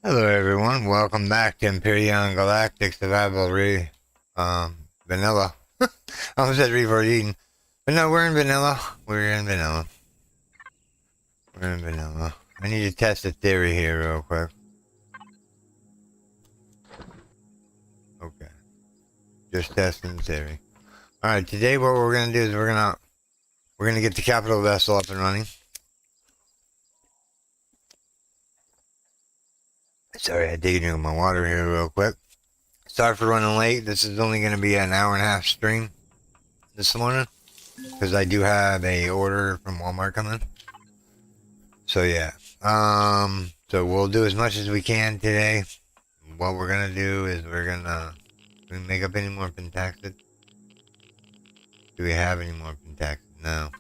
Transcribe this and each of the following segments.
Hello everyone, welcome back to Empyrion Galactic Survival Vanilla. I almost said v1.13, but no, we're in Vanilla. We're in Vanilla. We're in Vanilla. I need to test a theory here real quick. Okay, just testing the theory. Alright, today what we're gonna do is we're gonna get the capital vessel up and running. Sorry, I dig into my water here real quick. Sorry for running late. This is only gonna be an hour and a half stream this morning, because I do have a order from Walmart coming. So yeah, so we'll do as much as we can today. What we're gonna do is we make up any more pentaxid. Do we have any more pentaxid? No.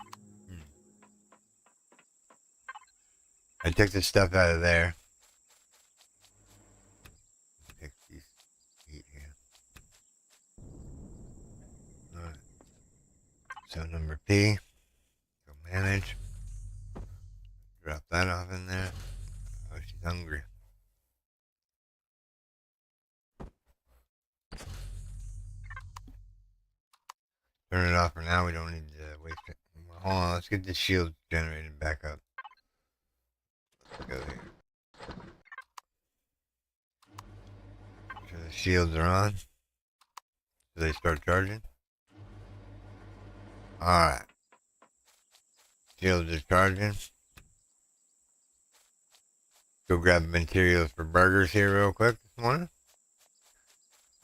I took the stuff out of there. Pick these feet here. Alright. So number P. Go manage. Drop that off in there. Oh, she's hungry. Turn it off for now. We don't need to waste it. Hold on. Let's get the shield generated back up. Let's go here. Make sure the shields are on. So they start charging. Alright. Shields are charging. Go grab materials for burgers here real quick this morning.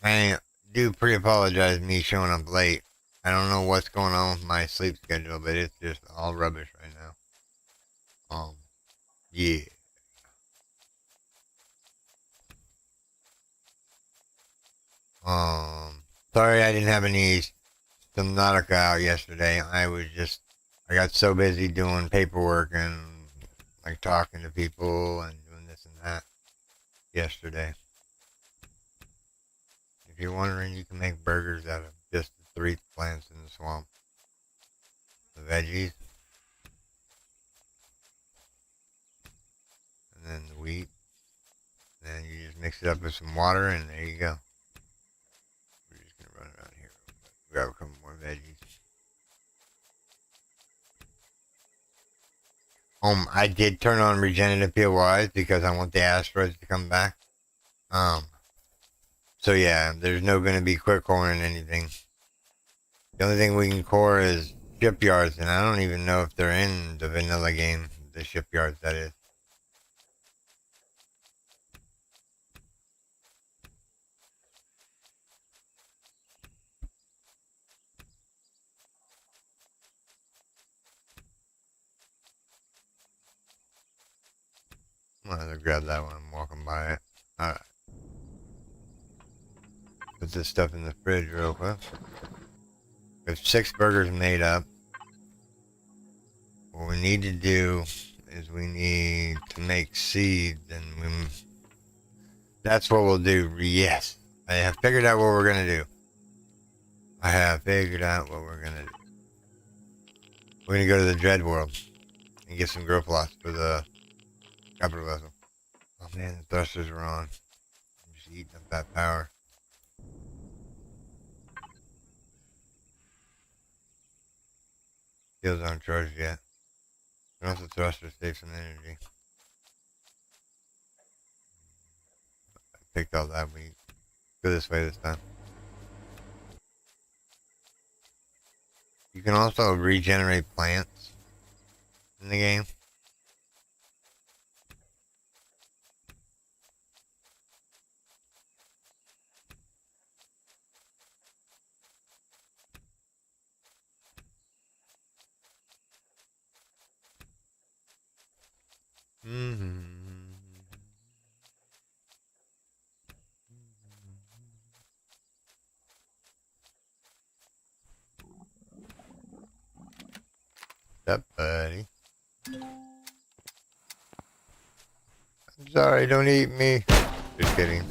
I do pre-apologize me showing up late. I don't know what's going on with my sleep schedule, but it's just all rubbish right now. Yeah. Sorry I didn't have any Subnautica out yesterday. I got so busy doing paperwork and like talking to people and doing this and that yesterday. If you're wondering, you can make burgers out of just the 3 plants in the swamp. The veggies. And then the wheat. And then you just mix it up with some water and there you go. We're just going to run around here. Grab a couple more veggies. I did turn on regenerative POIs because I want the asteroids to come back. So yeah, there's no going to be quick coring anything. The only thing we can core is shipyards, and I don't even know if they're in the vanilla game, the shipyards that is. I'm gonna grab that one, I'm walking by it. Alright. Put this stuff in the fridge real quick. We have 6 burgers made up. What we need to do is we need to make seeds, and that's what we'll do. Yes, I have figured out what we're gonna do. I have figured out what we're gonna do. We're gonna go to the Dread World and get some grow plots for the capital vessel. Oh man, the thrusters are on. I'm just eating up that power. Shields aren't charged yet. Turn off the thruster, save some energy. I picked all that wheat. Go this way this time. You can also regenerate plants in the game. What's up, buddy? I'm sorry, don't eat me. Just kidding.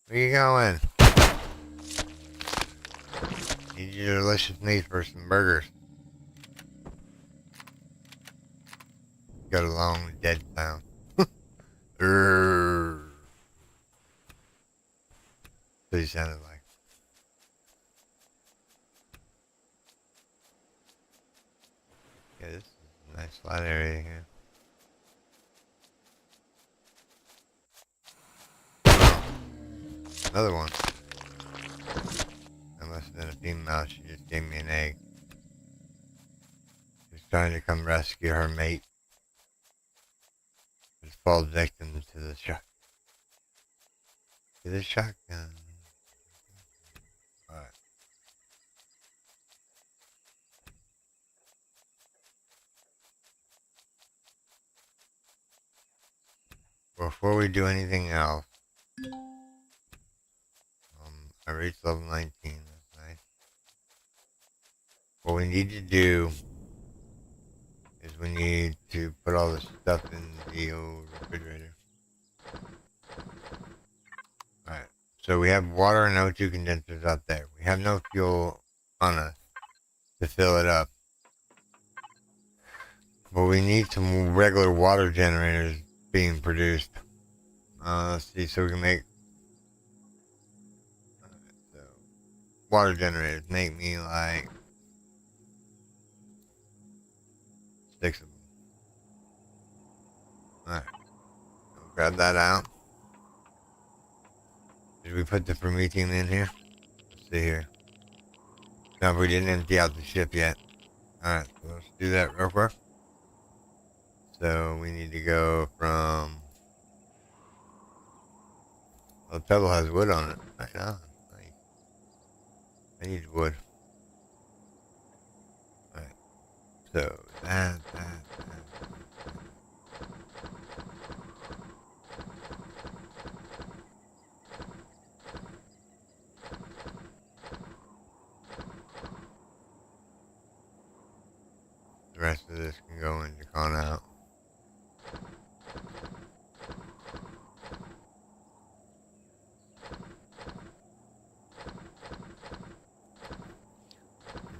Where you going? Need your delicious meat for some burgers. got a long dead sound. So he sounded like. Yeah, this is a nice flat area here. Another one. That must have been a female. She just gave me an egg. She's trying to come rescue her mate. Just falls victim to the shotgun. Alright. Before we do anything else, I reached level 19. That's nice. What we need to do is we need to put all the stuff in the old refrigerator. Alright. So we have water and O2 condensers out there. We have no fuel on us to fill it up. But we need some regular water generators being produced. Let's see, so we can make so water generators. Make me like 6 of them. Alright, grab that out. Did we put the promethium in here? Let's see here. No, we didn't empty out the ship yet. Alright, so let's do that real quick. So we need to go from... Well, the pebble has wood on it. Right on. Nice. I need wood. Alright. So that. The rest of this can go into con out.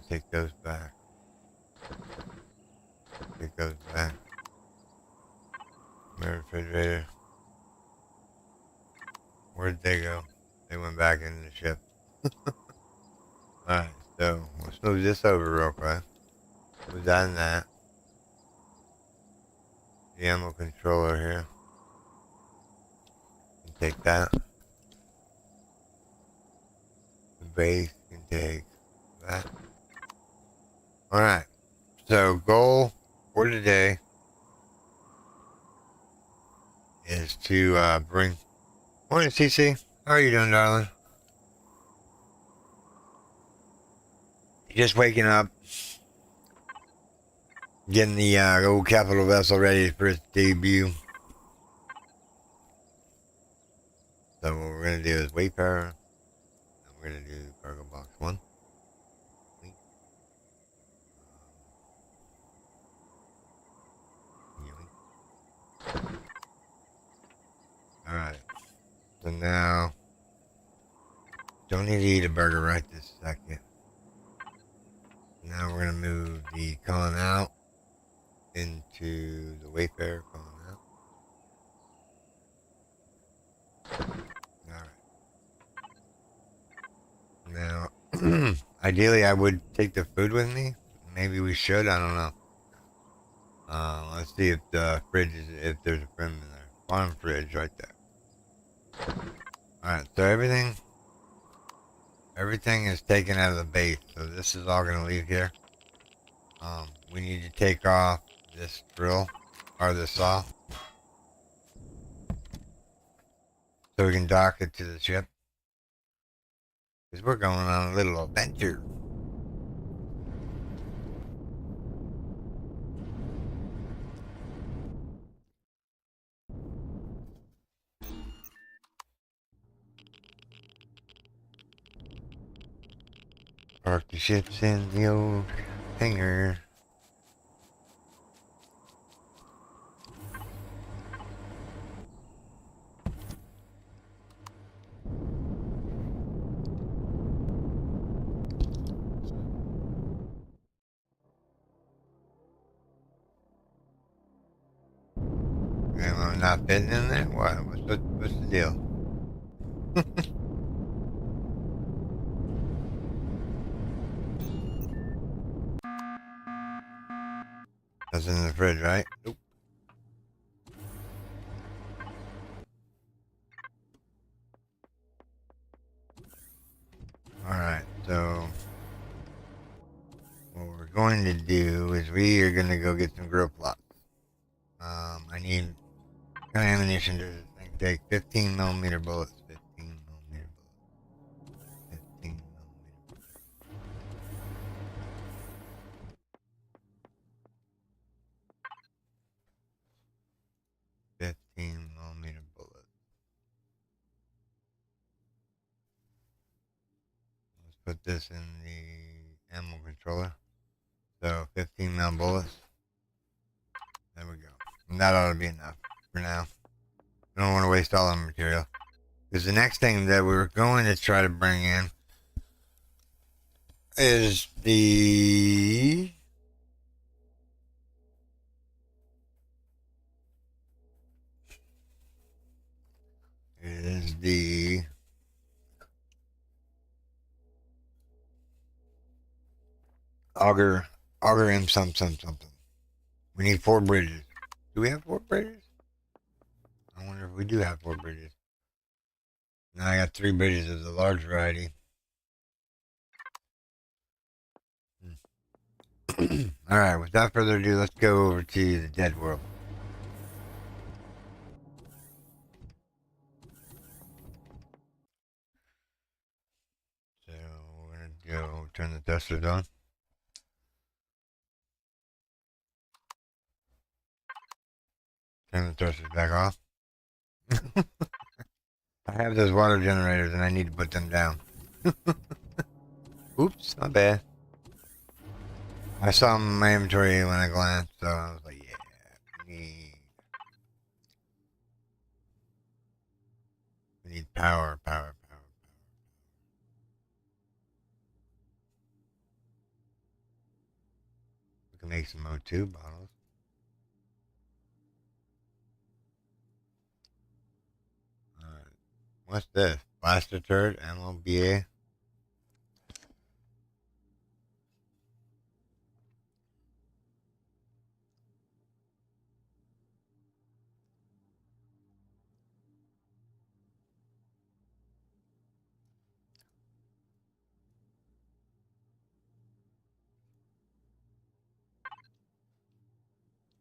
Take those back. Take those back. My refrigerator. Where'd they go? They went back into the ship. Alright, so let's move this over real quick. Move that and that. The ammo controller here. You can take that. The base can take that. Alright, so goal for today is to bring... Morning, CC. How are you doing, darling? Just waking up. Getting the old capital vessel ready for its debut. So what we're going to do is Wayfarer. And we're going to do cargo box 1. Alright. So now, don't need to eat a burger right this second. Now we're going to move the con out into the Wayfarer con out. Alright. Now, ideally I would take the food with me. Maybe we should, I don't know. Let's see if the fridge is, if there's a fridge in there. Farm fridge right there. Alright, so everything is taken out of the base, so this is all gonna leave here. We need to take off this drill, or this saw, so we can dock it to the ship. Because we're going on a little adventure. Park the ships in the old hangar. not fitting in there? What? What's the deal? That's in the fridge, right? Nope. Alright, so what we're going to do is we are going to go get some grill plots. I need ammunition to take 15 millimeter bullets. 15 millimeter bullets. 15 millimeter. 15 millimeter bullets. Let's put this in the ammo controller. So 15 mil bullets. There we go. And that ought to be enough for now. I don't want to waste all the material. Because the next thing that we're going to try to bring in is the auger M something. We need 4 bridges. Do we have 4 bridges? I wonder if we do have 4 bridges. Now I got 3 bridges of the large variety. Alright, without further ado, let's go over to the dead world. So we're going to go turn the thrusters on. Turn the thrusters back off. I have those water generators and I need to put them down. Oops, my bad. I saw them in my inventory when I glanced, so I was like, yeah, we need power. We can make some O2 bottles. Alright. What's this? Blaster turret, ammo, BA.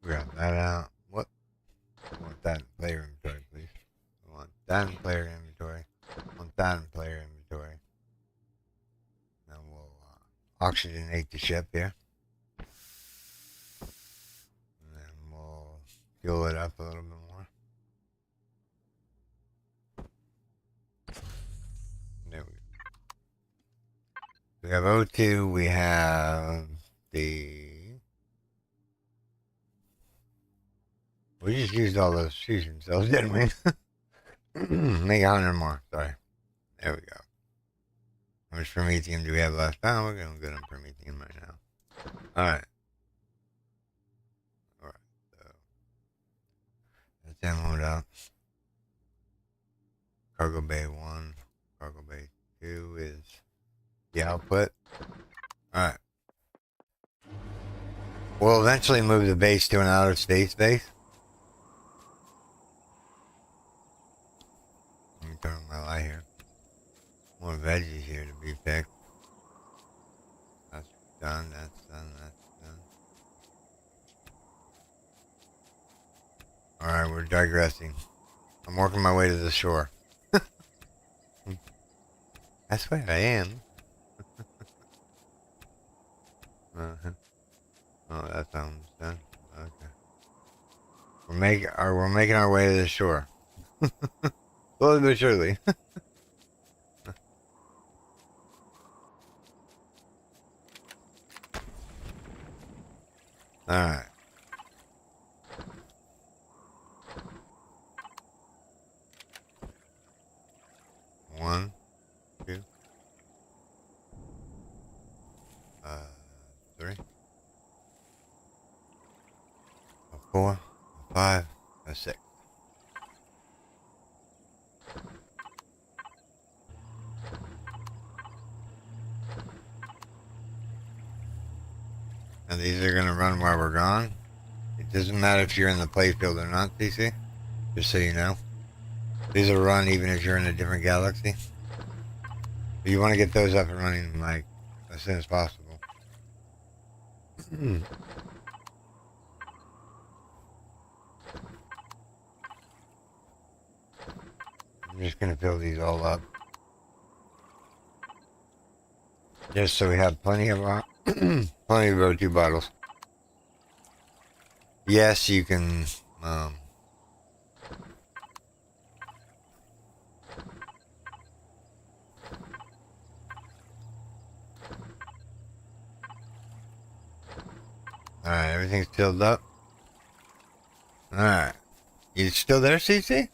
Grab that out. What? I want that in player inventory, please. I want that in player inventory. I want that in player inventory. Now we'll oxygenate the ship here. And then we'll fuel it up a little bit more. There we go. We have O2, we have the... We just used all those fusion cells, didn't we? Make 100 more, sorry. There we go. How much promethium do we have left? Oh, we're going good on promethium right now. Alright. Alright, so... That's ammoed up. Cargo bay 1. Cargo bay 2 is the output. Alright. We'll eventually move the base to an outer space base. Let me turn on my light here. More veggies here to be picked. That's done, that's done. Alright, we're digressing. I'm working my way to the shore. That's where I am. Oh, that sounds done. Okay. We're making our way to the shore. Slowly but surely. Alright. One, two, 3, 4, 5, 6. And these are gonna run while we're gone. It doesn't matter if you're in the playfield or not, CC. Just so you know. These will run even if you're in a different galaxy. But you want to get those up and running, like, as soon as possible. I'm just gonna fill these all up. Just so we have plenty of plenty of O2 bottles. Yes, you can, alright, everything's filled up. Alright. You still there, CC?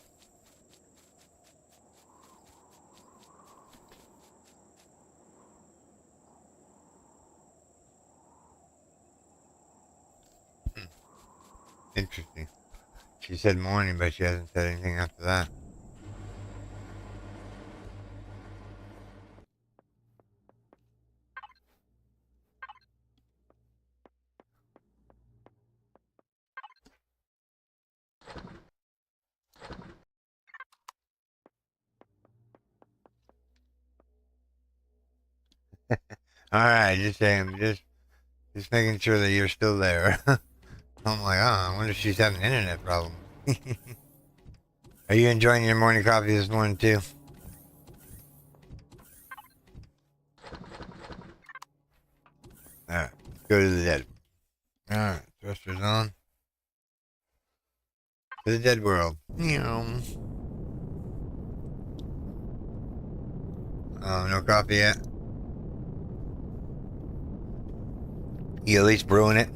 Interesting. She said morning, but she hasn't said anything after that. Alright, just saying, just making sure that you're still there. I'm like, oh, I wonder if she's having internet problems. Are you enjoying your morning coffee this morning too? Alright, let's go to the dead. Alright, thrusters on. To the dead world. Oh, no coffee yet? You at least brewing it?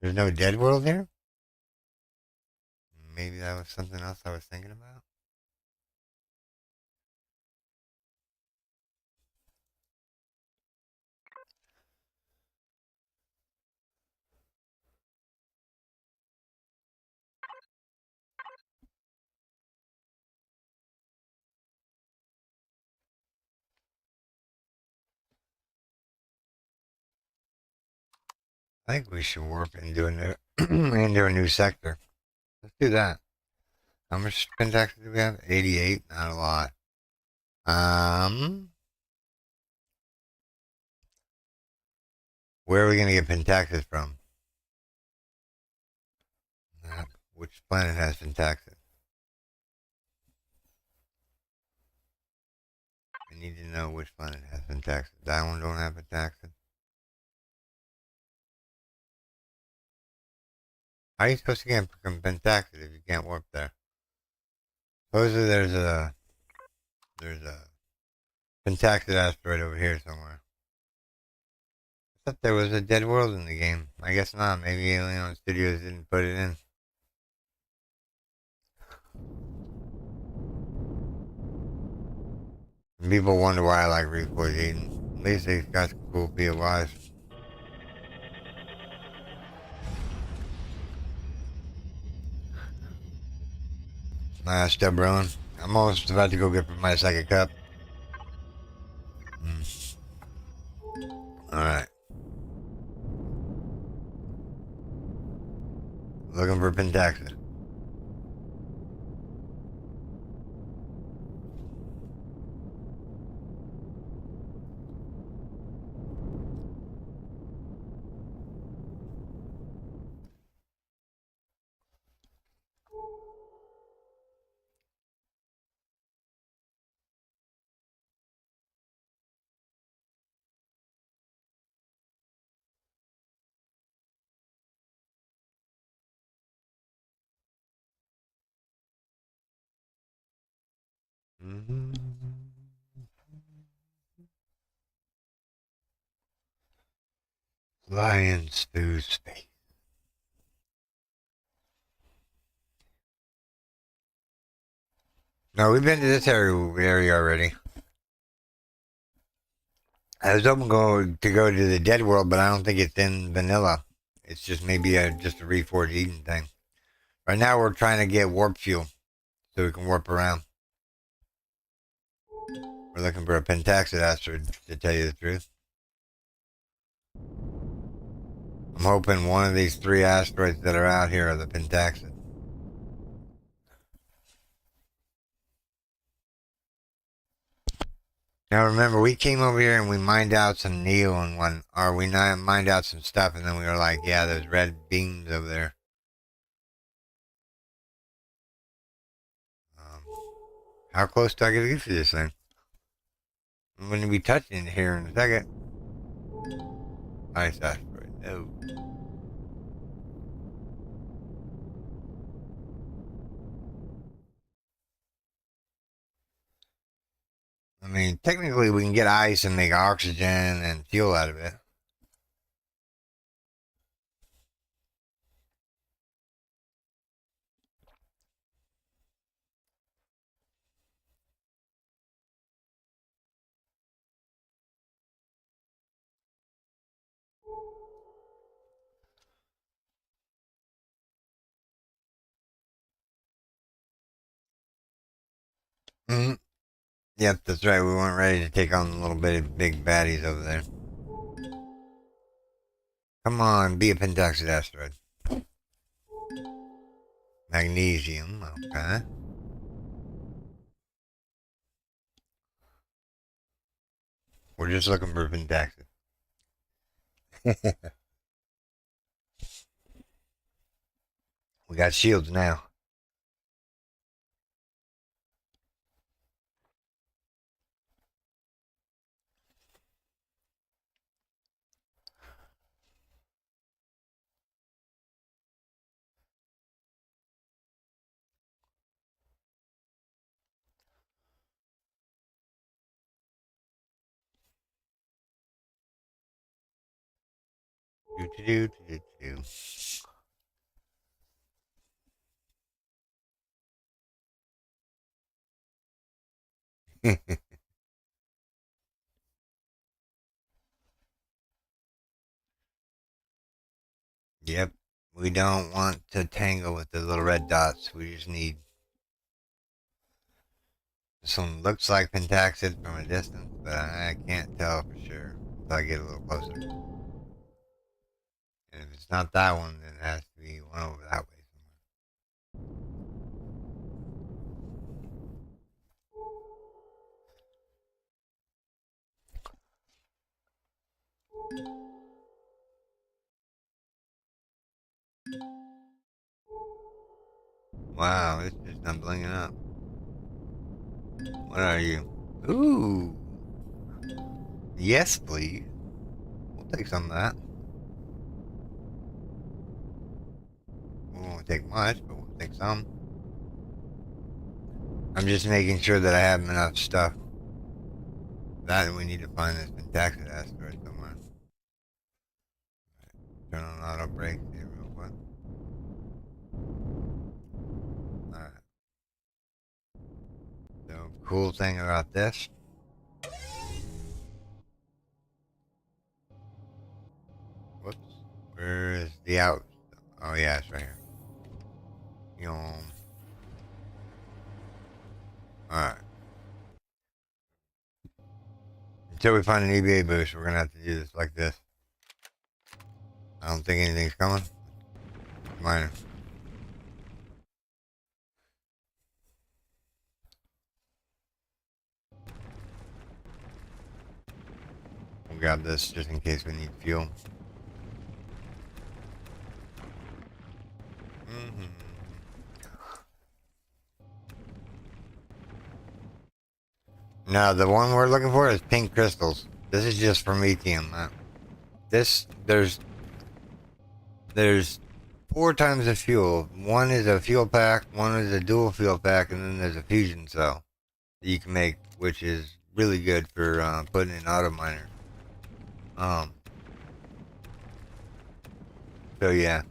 There's no dead world here? Maybe that was something else I was thinking about? I think we should warp into a new, into a new sector. Let's do that. How much syntax do we have? 88? Not a lot. Where are we going to get pentaxis from? Which planet has pentaxis? I need to know which planet has pentaxis. That one don't have pentaxis. How are you supposed to get pentaxis if you can't warp there? Supposedly there's a pentaxis asteroid over here somewhere. I thought there was a dead world in the game. I guess not. Maybe Alien Studios didn't put it in. And people wonder why I like Reforged Eden. At least these guys can cool POIs. Step rolling. I'm almost about to go get my second cup. Alright. Looking for pentaxis. Mm-hmm. Lions through space. No, we've been to this area already. I was hoping to go to the Dead World, but I don't think it's in vanilla. It's just maybe just a Reforged Eden thing. Right now, we're trying to get warp fuel so we can warp around. We're looking for a pentaxid asteroid, to tell you the truth. I'm hoping one of these 3 asteroids that are out here are the pentaxid. Now remember, we came over here and we mined out some neo and one, or we mined out some stuff, and then we were like, yeah, there's red beams over there. Um, how close do I get to get to this thing? I'm going to be touching it here in a second. Ice asteroid. No. I mean, technically, we can get ice and make oxygen and fuel out of it. Mm-hmm. Yep, that's right. We weren't ready to take on the little bit of big baddies over there. Come on, be a pentaxid asteroid. Magnesium, okay. We're just looking for pentaxid. We got shields now. Do, do, do, do. Yep. We don't want to tangle with the little red dots. We just need. This one looks like pentaxid from a distance, but I can't tell for sure until I get a little closer. And if it's not that one, then it has to be one over that way somewhere. Wow, it's just not blinging up. What are you? Ooh. Yes, please. We'll take some of that. We won't take much, but we'll take some. I'm just making sure that I have enough stuff. That we need to find this pentaxid asteroid somewhere. Turn on auto brake here real quick. Alright. The cool thing about this. Whoops. Where is the out? Oh yeah, it's right here. Alright. Until we find an EVA boost, we're gonna have to do this like this. I don't think anything's coming. Minor. We'll grab this just in case we need fuel. Mm-hmm. Now the one we're looking for is pink crystals. This is just promethium. There's 4 times the fuel. One is a fuel pack, one is a dual fuel pack, and then there's a fusion cell that you can make, which is really good for putting in auto miner. Um. So yeah.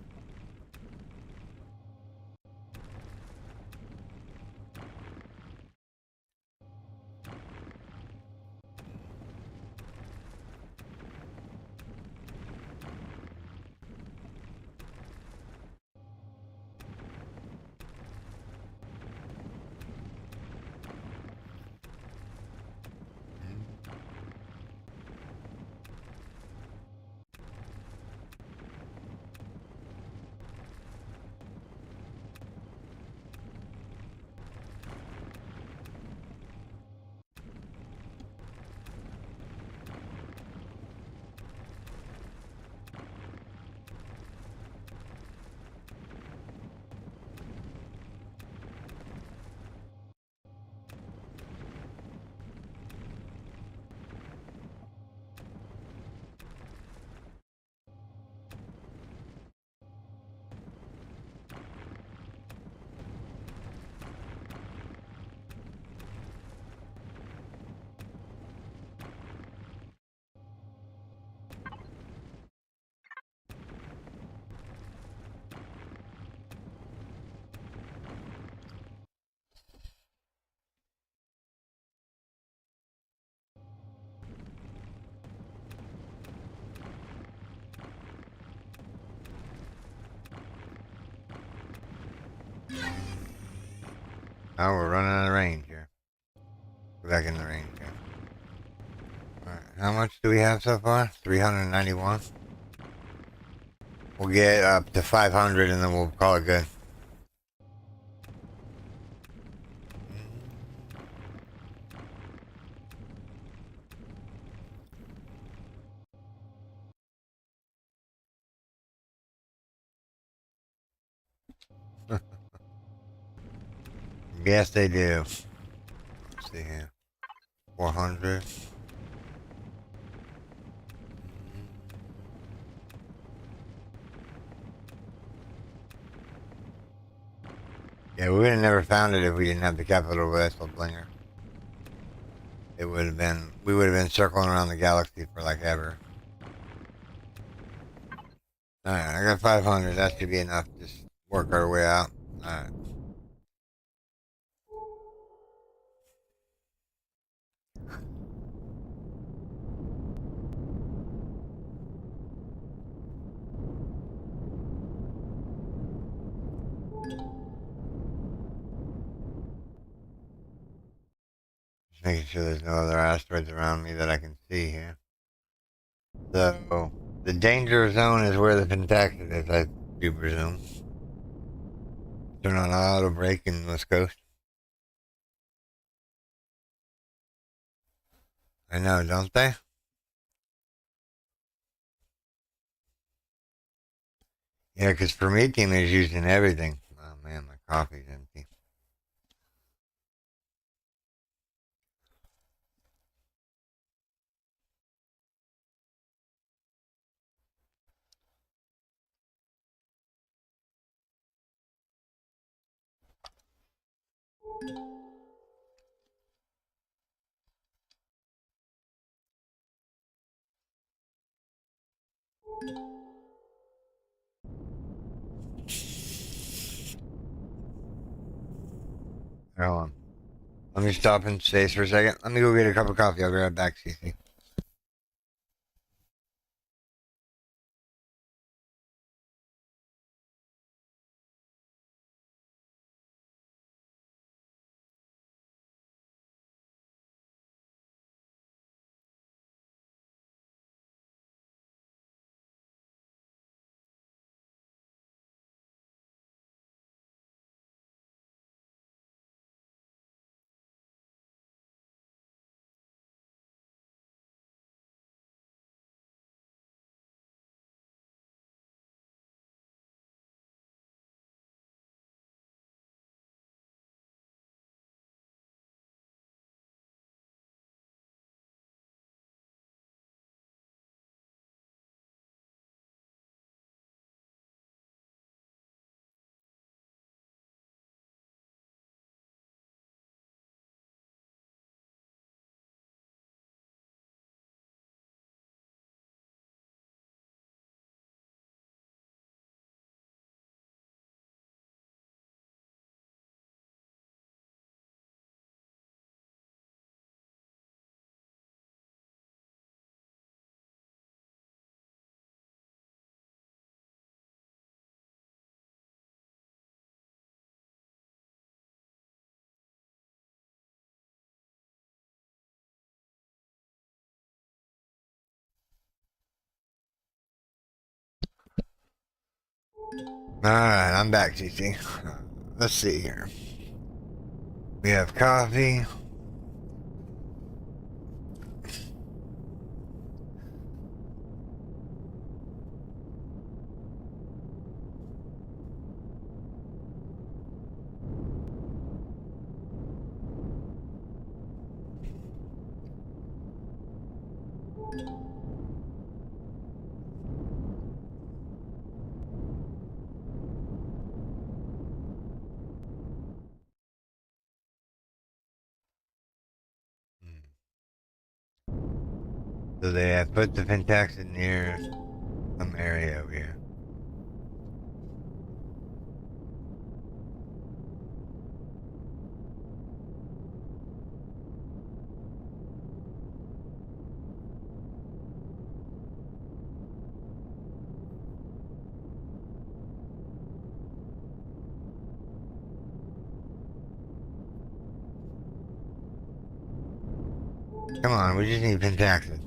Oh, we're running out of range here. Go back in the range here. Alright, how much do we have so far? 391. We'll get up to 500 and then we'll call it good. Yes, they do. Let's see here. 400. Yeah, we would have never found it if we didn't have the capital vessel blinger. It would have been, we would have been circling around the galaxy for like ever. Alright, I got 500. That should be enough to just work our way out. Alright. Just making sure there's no other asteroids around me that I can see here. So, the danger zone is where the Pentaxid is, I do presume. Turn on auto brake in West Coast. I know, don't they? Yeah, because for me, team is using everything. Oh man, my coffee's empty. Hold on. Let me stop in space for a second. Let me go get a cup of coffee. I'll be right back, CC. Alright, I'm back, CC. Let's see here. We have coffee. So they have put the Pentaxid near some area over here. Come on, we just need pentaxid.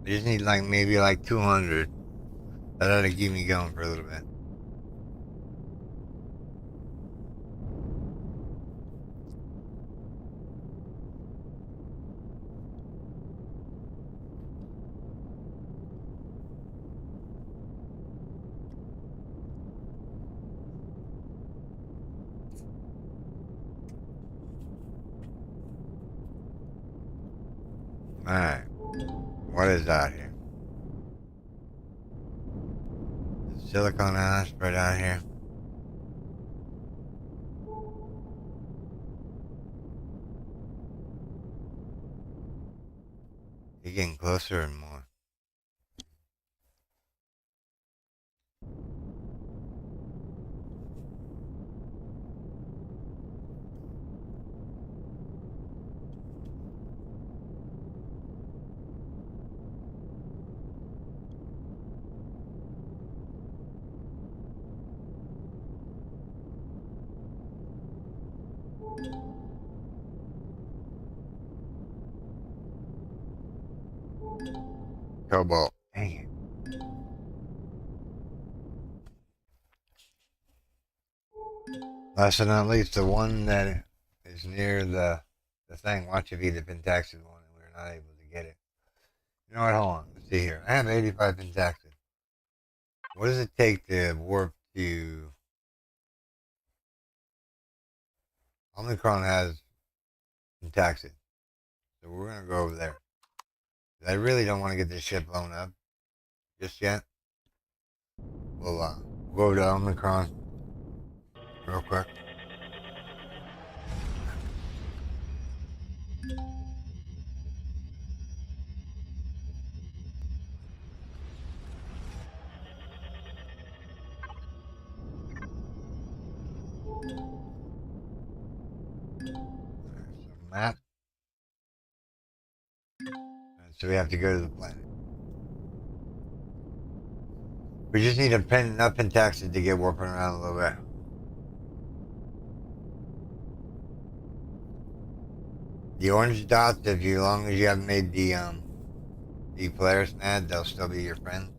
We just need like maybe like 200. That ought to keep me going for a little bit. Alright. What is that here? Silicone spread out here. You're getting closer and more. Cobalt. Dang it. Last but not least, the one that is near the thing. Watch it be the pentaxid one, and we're not able to get it. You know what? Hold on. Let's see here. I have 85 pentaxid. What does it take to warp to... Omicron has pentaxid. So we're going to go over there. I really don't want to get this ship blown up just yet. We'll go to Omicron real quick. So map. So we have to go to the planet. We just need enough pentaxid to get warping around a little bit. The orange dots, if you, as long as you haven't made the Polaris mad, they'll still be your friends.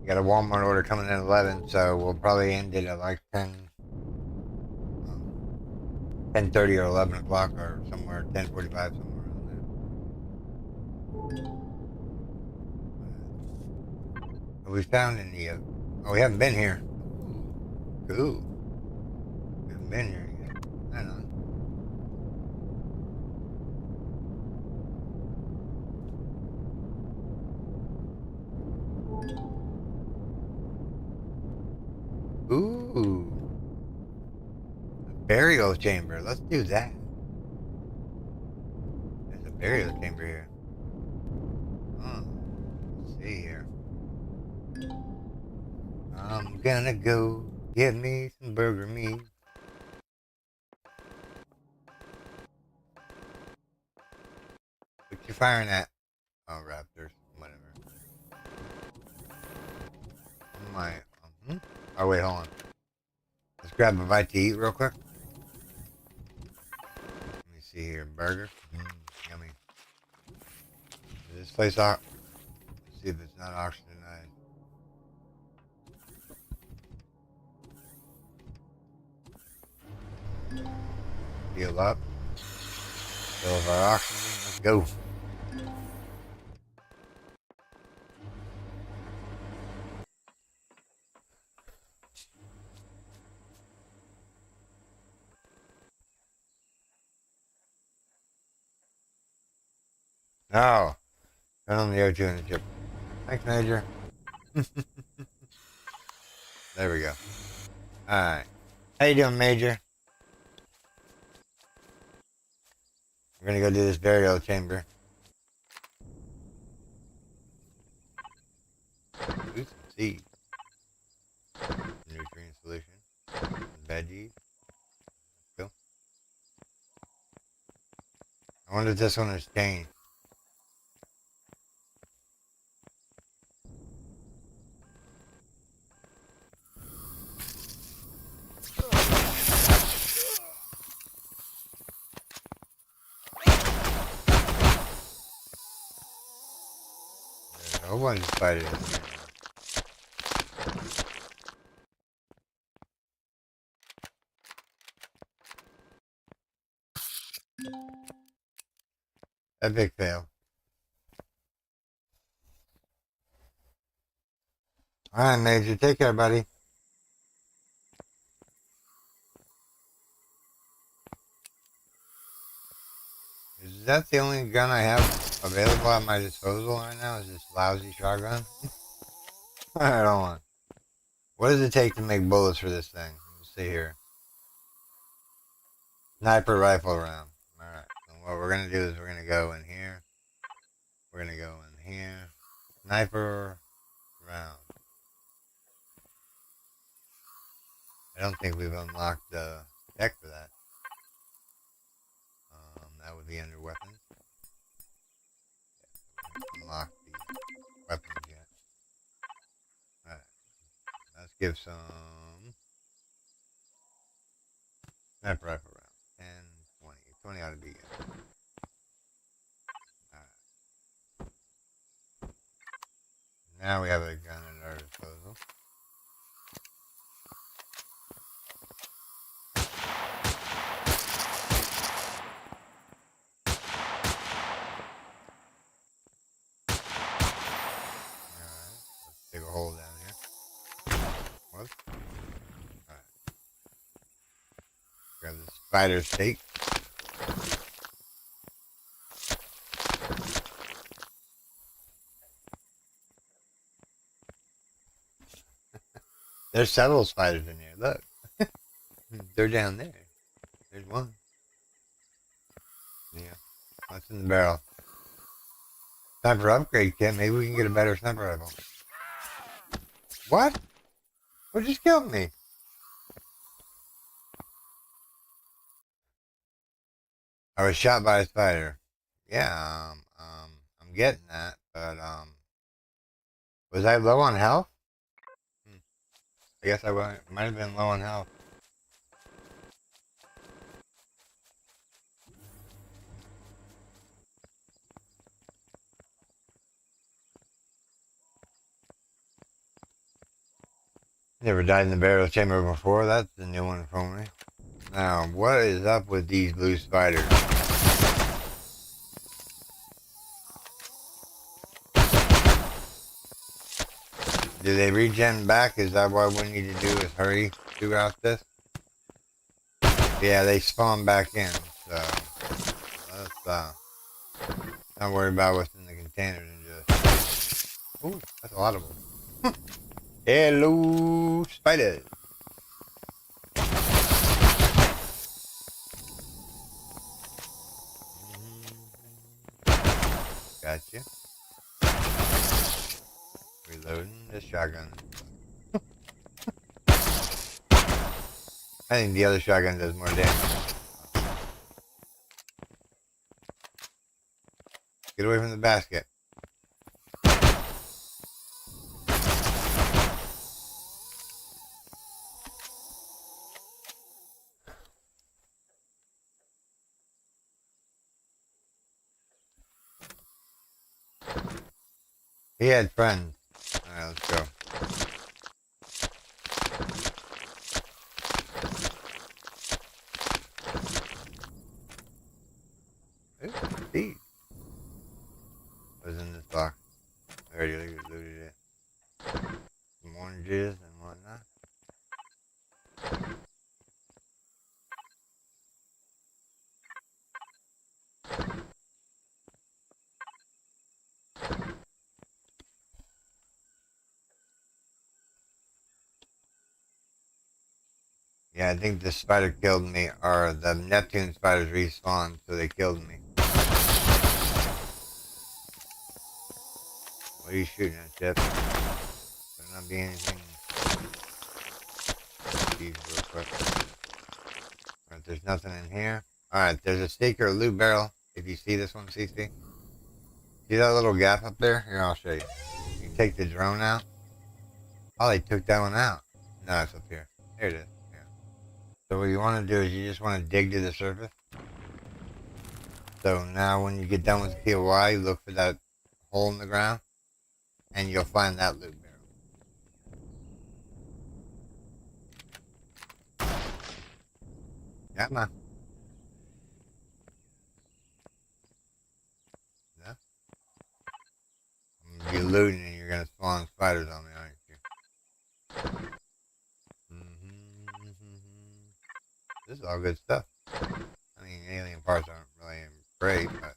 You got a Walmart order coming in at 11, so we'll probably end it at like 10:30 or 11 o'clock or somewhere, 10:45, somewhere around there. We found in the, oh, we haven't been here. Cool. We haven't been here yet. Hang on. Ooh. A burial chamber. Let's do that. There's a burial chamber here. Huh. Let's see here. I'm gonna go get me some burger meat. What you firing at? Oh, raptors. Whatever. My. Oh, wait, hold on. Let's grab a bite to eat real quick. Let me see here. Burger. Yummy. Is this place out? see if it's not oxygenized. Heal up. Fill up our oxygen. Let's go. Oh, turn on the O2 in the chip. Thanks, Major. There we go. Alright. How you doing, Major? We're gonna go do this burial chamber. Ooh, some seeds. Nutrient solution. Some veggies. Cool. I wonder if this one has changed. There's a whole bunch of spiders in here. Epic fail. Alright, Major. Take care, buddy. Is that the only gun I have available at my disposal right now? Is this lousy shotgun? I don't want. What does it take to make bullets for this thing? Let's see here. Sniper rifle round. Alright. So what we're gonna do is we're gonna go in here. We're gonna go in here. Sniper round. I don't think we've unlocked the deck for that. That would be under weapons. Unlock the weapons yet. Alright. Let's give some sniper rifle round. 10, 20. 20 ought to be good. Alright. Now we have a gun at our disposal. Dig a hole down here. Whoops. Alright. Grab the spider steak. There's several spiders in here. Look. They're down there. There's one. Yeah. What's in the barrel? Sniper upgrade kit. Maybe we can get a better sniper rifle. What? What just killed me? I was shot by a spider. Yeah, I'm getting that, but, was I low on health? I guess I might have been low on health. Never died in the burial chamber before. That's the new one for me. Now, what is up with these blue spiders? Do they regen back? Is that what we need to do is hurry throughout this? Yeah, they spawn back in, so let's not worry about what's in the containers and just... Ooh, that's a lot of them. Hello, spiders. Gotcha. Reloading this shotgun. I think the other shotgun does more damage. Get away from the basket. He had friends. Alright, let's go. Ooh, seed. What was in this box? I already looted it. Some oranges and whatnot. Yeah, I think the spider killed me, or the Neptune spiders respawned, so they killed me. What are you shooting at, Jeff? Better not be anything. These real quick. Alright, there's nothing in here. Alright, there's a secret loot barrel. If you see this one, CC. See that little gap up there? Here, I'll show you. You take the drone out. Oh, they took that one out. No, it's up here. Here it is. Yeah. So what you want to do is you just want to dig to the surface. So now when you get done with the POI, you look for that hole in the ground, and you'll find that loot barrel. Yeah, man. Yeah. I'm gonna be looting and you're gonna spawn spiders on me, aren't you? This is all good stuff. I mean, alien parts aren't really great, but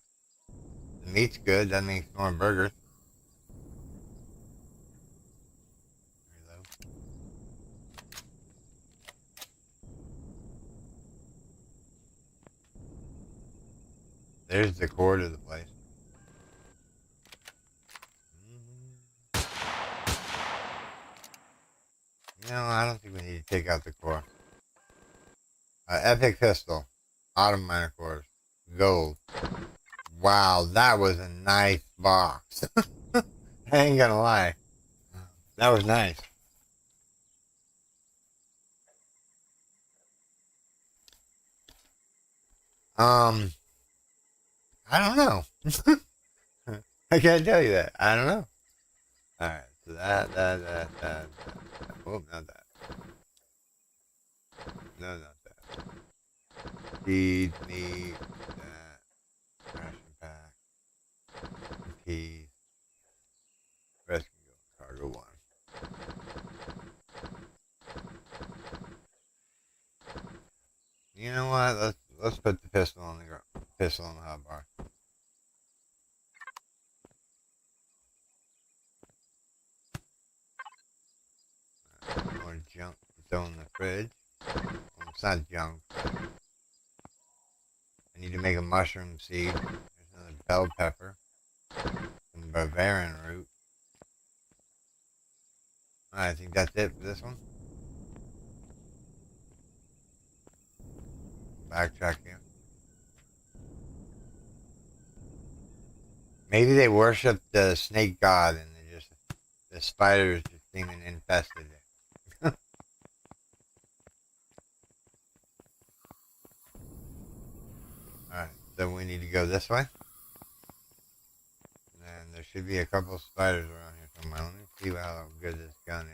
the meat's good. That makes more burgers. Reload. There's the core to the place. No, I don't think we need to take out the core. Epic pistol. Autumn miner cores. Gold. Wow, that was a nice box. I ain't gonna lie. That was nice. I don't know. I can't tell you that. I don't know. Alright, so that. Oh, not that. No, not that. Feed me that. Ration pack. Keys. Rescue cargo one. You know what? Let's put the pistol on the ground. Pistol on the hotbar. More junk to throw in the fridge. Well, it's not junk. I need to make a mushroom seed. There's another bell pepper. Some Bavarian root. I think that's it for this one. Backtrack here. Maybe they worship the snake god and they just the spiders just seeming infested it. Alright, so we need to go this way. And there should be a couple spiders around here somewhere. Let me see how good this gun is.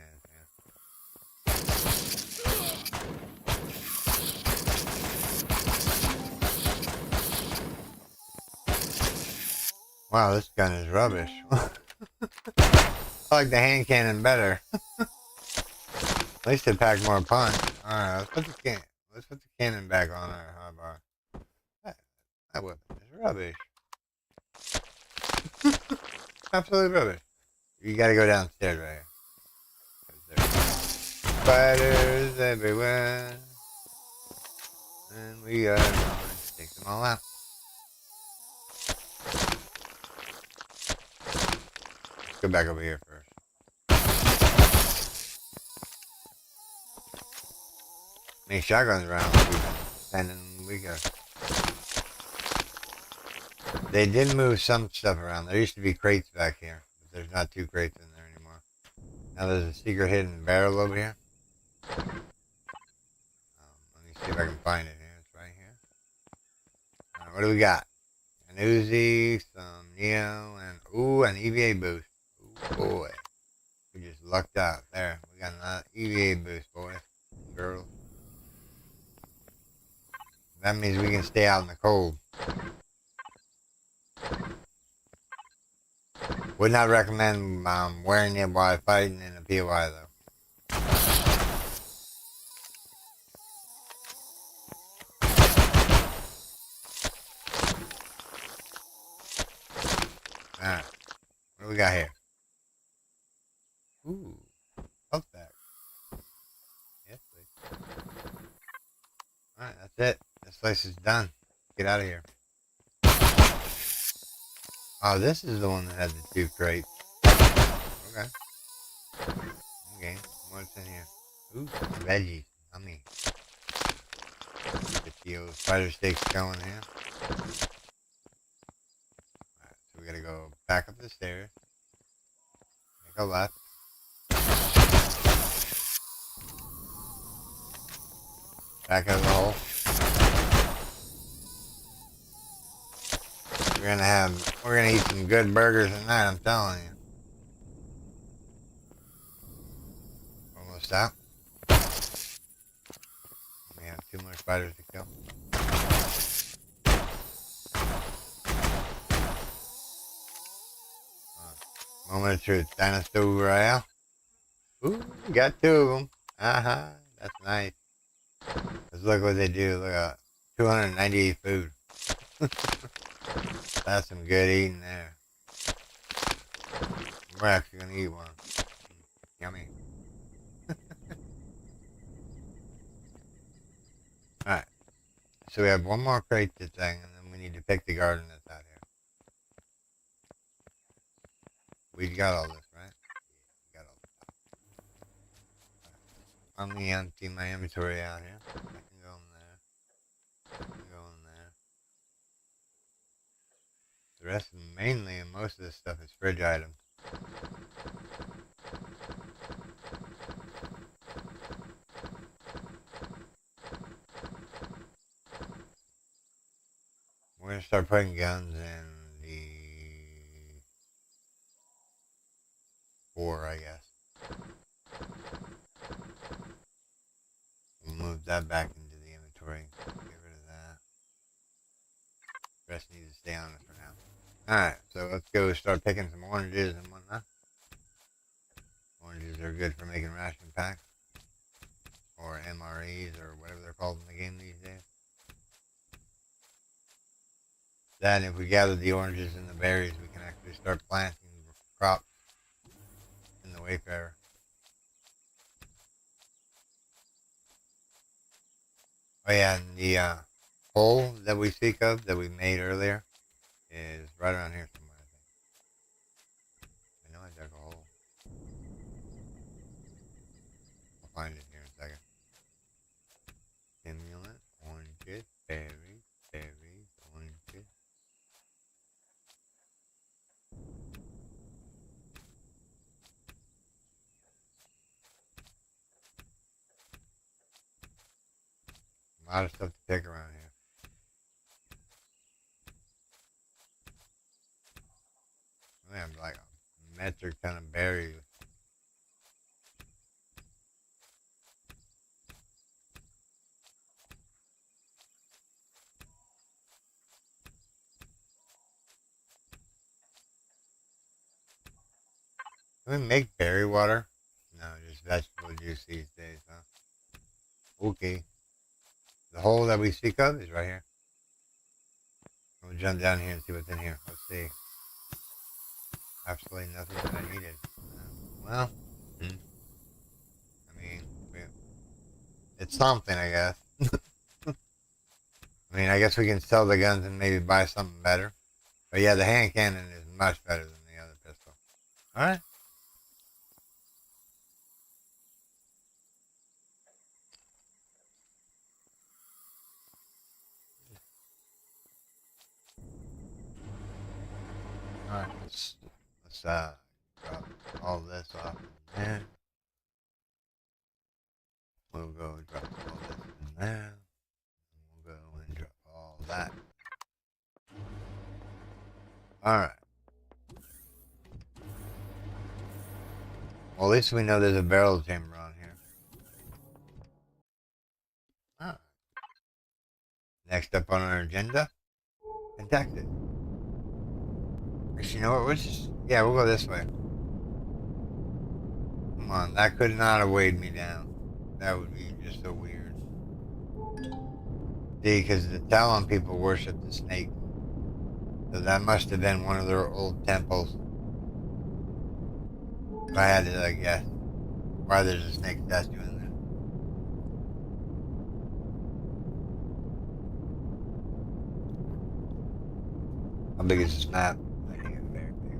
Wow, this gun is rubbish. I like the hand cannon better. At least it packed more punch. Alright, let's put the cannon back on our hotbar. That weapon is rubbish. Absolutely rubbish. You gotta go downstairs right here. There's spiders everywhere. And we are going to take them all out. Let's go back over here first. Many shotguns around. We've been sending we go. They did move some stuff around. There used to be crates back here, but there's not 2 crates in there anymore. Now there's a secret hidden barrel over here. Let me see if I can find it here. It's right here. What do we got? An Uzi, some Neo, and ooh, an EVA boost. Ooh. Boy, we just lucked out there. We got another EVA boost, boys and girls. That means we can stay out in the cold. Would not recommend wearing it while fighting in a POI though. Alright, what do we got here? Ooh, health back. Yes, please. Alright, that's it. This place is done. Get out of here. Oh, this is the one that had the two crates. Okay. Okay, what's in here? Ooh, veggies. Yummy. Get the old spider steaks going here. Alright, so we gotta go back up the stairs. Make a left. Back out of the hole. We're gonna eat some good burgers tonight, I'm telling you. Almost out. We have two more spiders to kill. Moment of truth. Dinosaur Royale. Ooh, we got two of them. That's nice. Let's look what they do. Look at 298 food. That's some good eating there. We're actually gonna eat one. Yummy. Alright. So we have one more crate to thing, and then we need to pick the garden that's out here. We got all this, right? We got all this. Right. Let me empty my inventory out here. I can go in there. I can go in there. The rest of them, mainly, and most of this stuff is fridge items. We're gonna start putting guns in the 4, I guess. We'll move that back into the inventory. Get rid of that. The rest needs to stay on it for now. Alright, so let's go start picking some oranges and whatnot. Oranges are good for making ration packs. Or MREs, or whatever they're called in the game these days. Then if we gather the oranges and the berries, we can actually start planting crops in the Wayfarer. Oh yeah, and the hole that we speak of, that we made earlier, is right around here somewhere, I think. I know I dug a hole. I'll find it here in a second. Stimulant, oranges, berries, berries, oranges. A lot of stuff to pick around here. We have like a metric ton of berries. Can we make berry water? No, just vegetable juice these days, huh? Okay. The hole that we speak of is right here. We'll jump down here and see what's in here. Let's see. Absolutely nothing that I needed. Well, I mean, it's something, I guess. I mean, I guess we can sell the guns and maybe buy something better. But yeah, the hand cannon is much better than the other pistol. Alright. Alright, let's drop all this off in there. We'll go drop all this in there. We'll go and drop all that. Alright. Well, at least we know there's a barrel chamber on here. Ah. Next up on our agenda, contact it. Actually, you know what? Yeah, we'll go this way. Come on, that could not have weighed me down. That would be just so weird. See, because the Talon people worship the snake. So that must have been one of their old temples. If I had to guess why there's a snake statue in there. How big is this map? I think it's very big.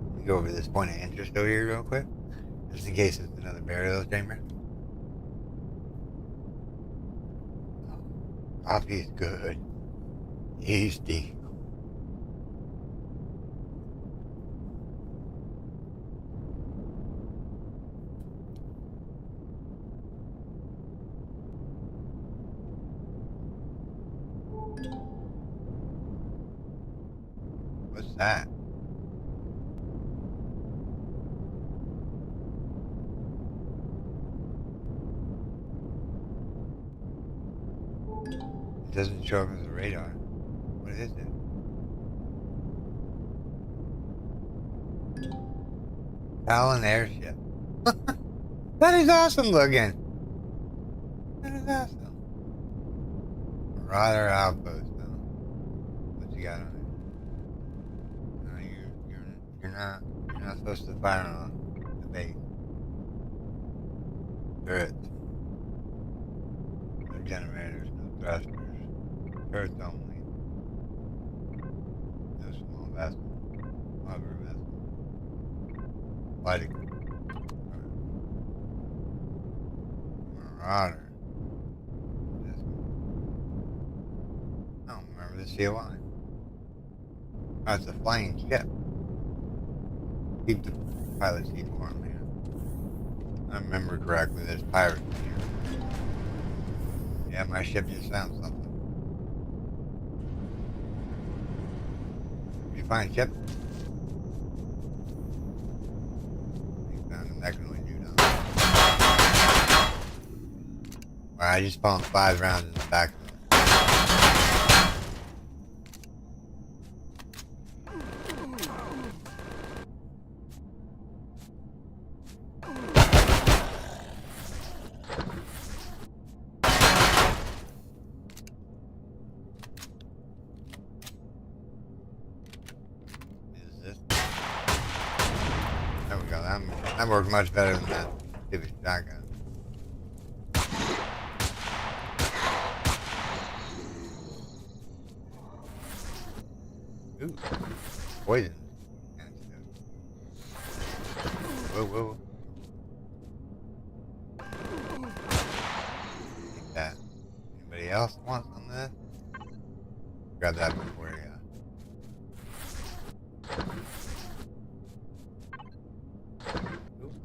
Let me go over this point of interest over here real quick. Just in case it's another burial chamber. Coffee is good. Tasty. What's that? It doesn't show up as a radar. What is it? Talon airship. That is awesome looking. That is awesome. Marauder outpost though. What you got on it? No, you're not supposed to fire on the base. Turrets. No generators, no thrusters. Turrets only. No small vessel. Hover vessel. Lighting. Marauder. I don't remember the COI. Oh, it's a flying ship. Keep the pilot seat warm here. I remember correctly, there's pirates in here. Yeah, my ship just found something. Did you find ship? You found them, that can only do nothing. Alright, I just spawned 5 rounds in the back of them. There we go. That worked much better than that stupid shotgun. Ooh, poison. Whoa, whoa. Take that. Anybody else want some of this? Grab that before you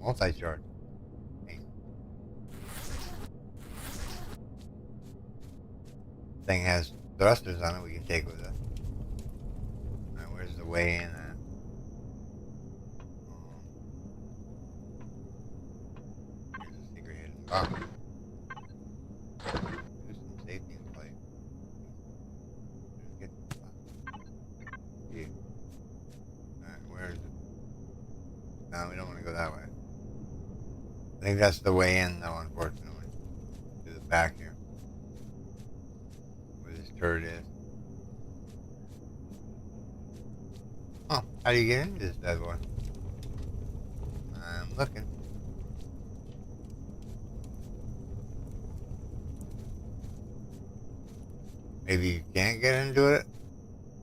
multi-charge. Hey. Thing has thrusters on it we can take with us. Alright, where's the way in at? Here's a secret hidden box. Do some safety in place. Get the box. Yeah. Alright, where is it? No, we don't want to go that way. I think that's the way in, though, unfortunately. To the back here. Where this turret is. Oh, how do you get into this bad boy? I'm looking. Maybe you can't get into it?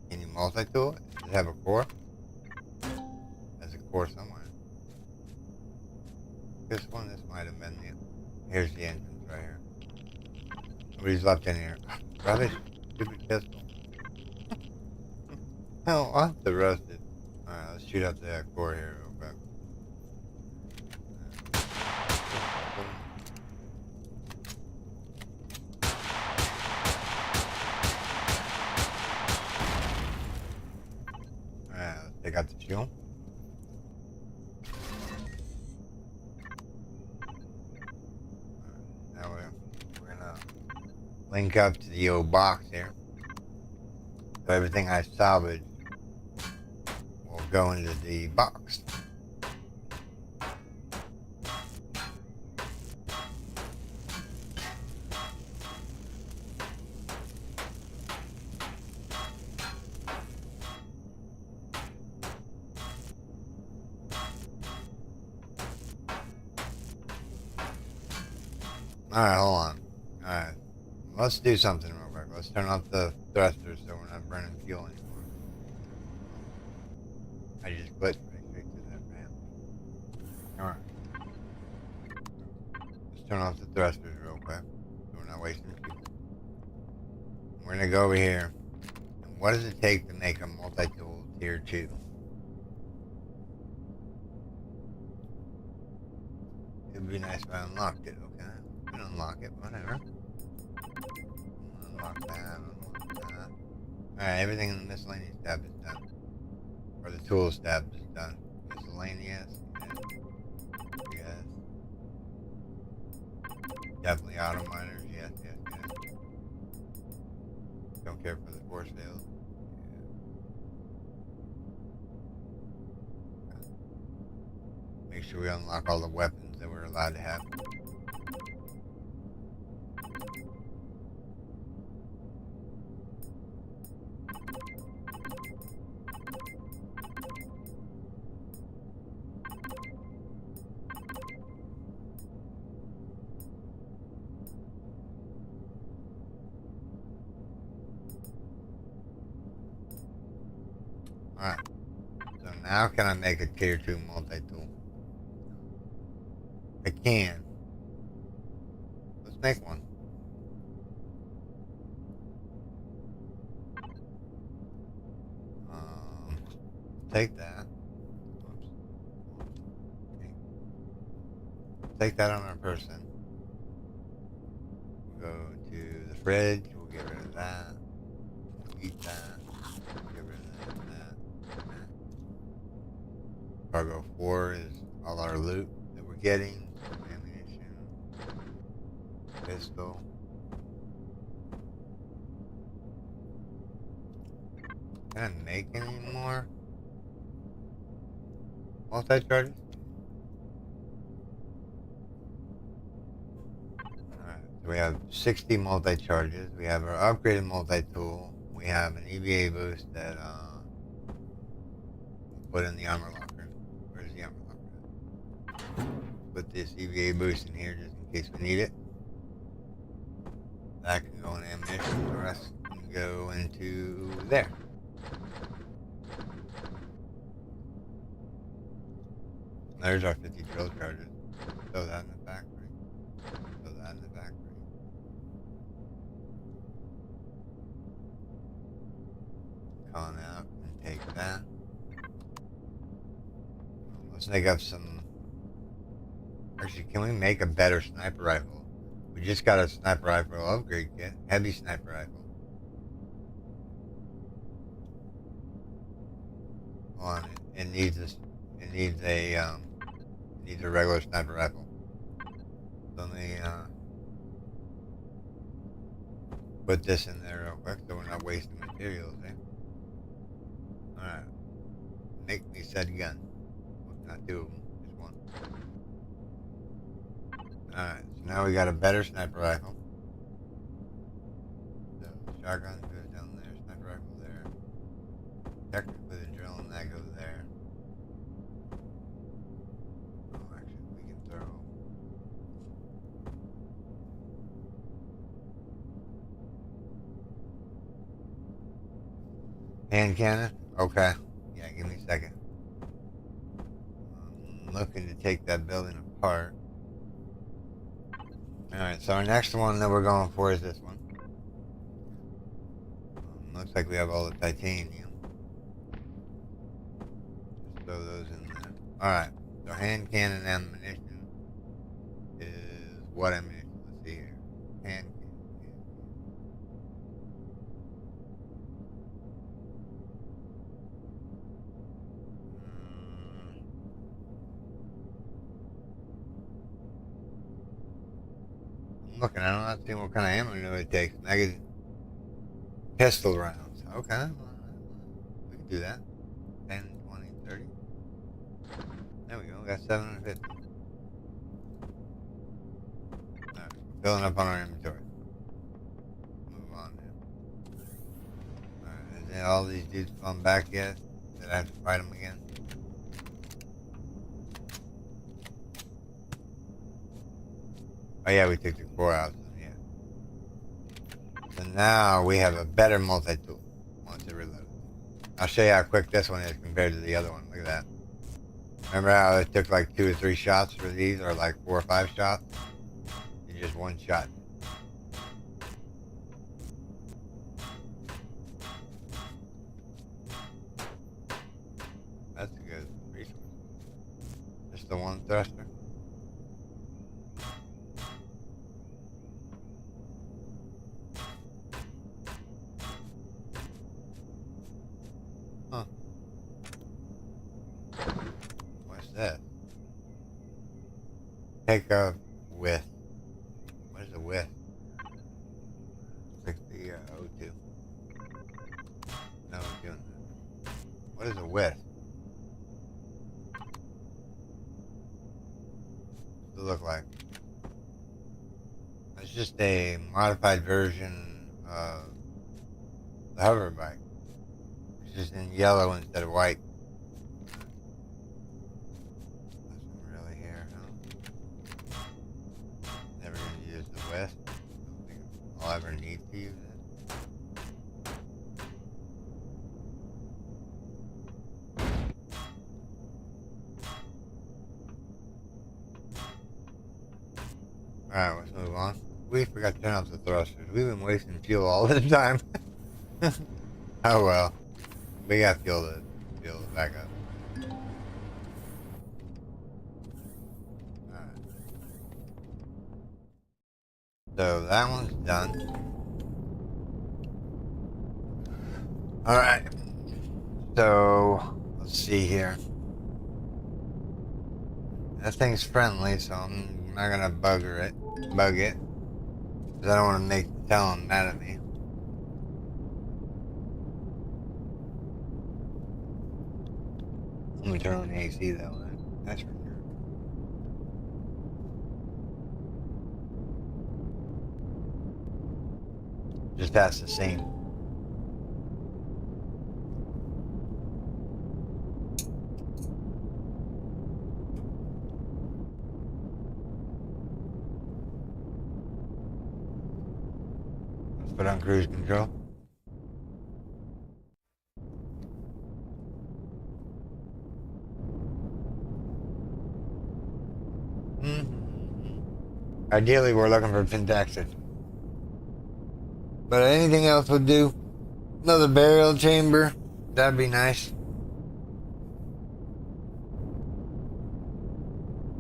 Can you multi-tool it? Does it have a core? There's a core somewhere. This might have been the... Here's the entrance right here. Nobody's left in here. Rubbish. Stupid pistol. I don't want the rusted. Alright, let's shoot up the core here real quick. Alright, let's take out the fuel. link up to the old box here. So everything I salvage will go into the box. Alright, hold on. Alright. Let's do something real quick. Let's turn off the thrusters so we're not burning fuel anymore. I just clicked right straight to that ramp. Alright. Let's turn off the thrusters real quick so we're not wasting fuel. We're gonna go over here. And what does it take to make a multi-tool tier 2? It would be nice if I unlocked it, okay? We can unlock it, whatever. Unlock that, unlock that. Alright, everything in the miscellaneous tab is done. Or the tools tab is done. Miscellaneous, yes. Definitely auto miners, yes. Don't care for the force field. Make sure we unlock all the weapons that we're allowed to have. Alright. So now can I make a tier 2 multi-tool? I can. Let's make one. Take that. Oops. Okay. Take that on our person. We'll go to the fridge. We'll get rid of that. We'll eat that. Get rid of that. Cargo 4 is all our loot that we're getting. Ammunition. Pistol. Can I make any more multi-charges? Alright, so we have 60 multi-charges. We have our upgraded multi-tool. We have an EVA boost that we'll put in the armor locker. Where's the armor locker? Put this EVA boost in here just in case we need it. That can go in ammunition. The rest can go into there. There's our 50 drill charges. Throw that in the factory. Throw that in the factory. Con out and take that. Let's make up some. Actually, can we make a better sniper rifle? We just got a sniper rifle upgrade kit. Heavy sniper rifle. On it. It needs a regular sniper rifle. So let me put this in there real quick so we're not wasting materials, eh? Alright. Make me said gun. Well, not two of them, just one. Alright, so now we got a better sniper rifle. So shotgun goes down there, sniper rifle there. Technically the drill and that goes there. Oh, actually we can throw. Hand cannon? Okay. Yeah, give me a second. I'm looking to take that building apart. Alright, so our next one that we're going for is this one. Looks like we have all the titanium. Just throw those in there. Alright, so hand cannon ammunition is what ammunition? Let's see here. Hand cannon. I'm looking. I don't know what kind of ammo it takes. Magazine, pistol rounds. Okay, well, we can do that. 10, 20, 30. There we go. We got 750. Alright, filling up on our inventory. Move on now. Alright, is all these dudes come back yet? Did I have to fight them again? Oh yeah, we took the core out. So yeah. So now we have a better multi-tool once it reloads. I'll show you how quick this one is compared to the other one. Look at that. Remember how it took like 2 or 3 shots for these, or like 4 or 5 shots? You just one shot. That's a good resource. Just the one thruster. Huh. What's that? Take a width. What is the width? Like the O2. No, it's doing that. What is the width? What's it look like? It's just a modified version of the hover bike. It's just in yellow instead of white. Nothing really here, huh? Never gonna use the width. Don't think I'll ever need to use it. Alright, let's move on. We forgot to turn off the thrusters. We've been wasting fuel all this time. Oh well. We got fuel to back up. Alright. So that one's done. Alright. So let's see here. That thing's friendly, so I'm not gonna bug it. Because I don't want to tell him mad at me. I'm gonna turn on the AC though, that's for sure. Just that's the same. Let's put on cruise control. Ideally, we're looking for Pentaxis. But anything else would do. Another burial chamber. That'd be nice.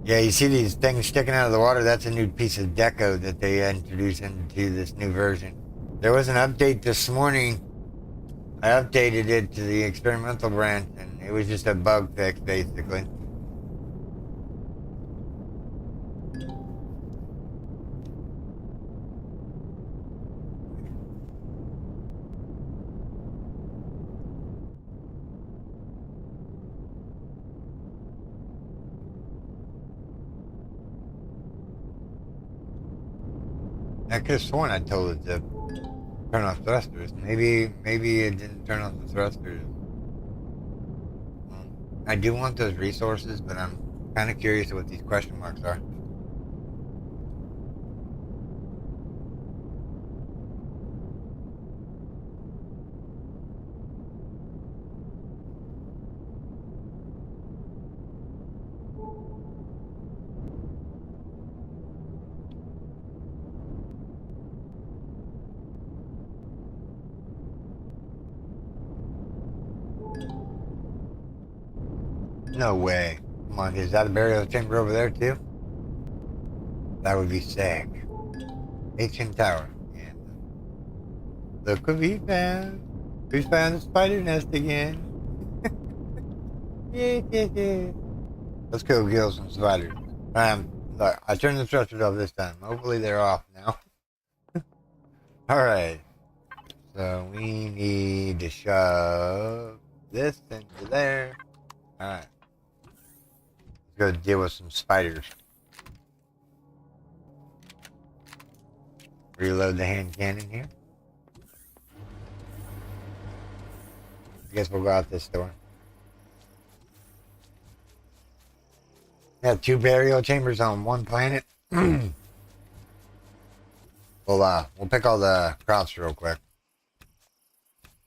Yeah, you see these things sticking out of the water? That's a new piece of deco that they introduced into this new version. There was an update this morning. I updated it to the experimental branch, and it was just a bug fix, basically. I could have sworn I told it to turn off thrusters. Maybe it didn't turn off the thrusters. I do want those resources, but I'm kind of curious what these question marks are. No way. Come on, is that a burial chamber over there too? That would be sick. Ancient tower. Yeah. Look what we found. We found the spider nest again. Yeah. Let's go kill some spiders. Look, I turned the thrusters off this time. Hopefully they're off now. Alright. So we need to shove this into there. Alright. Let's go deal with some spiders. Reload the hand cannon here. I guess we'll go out this door. We have 2 burial chambers on 1 planet. We'll pick all the crops real quick.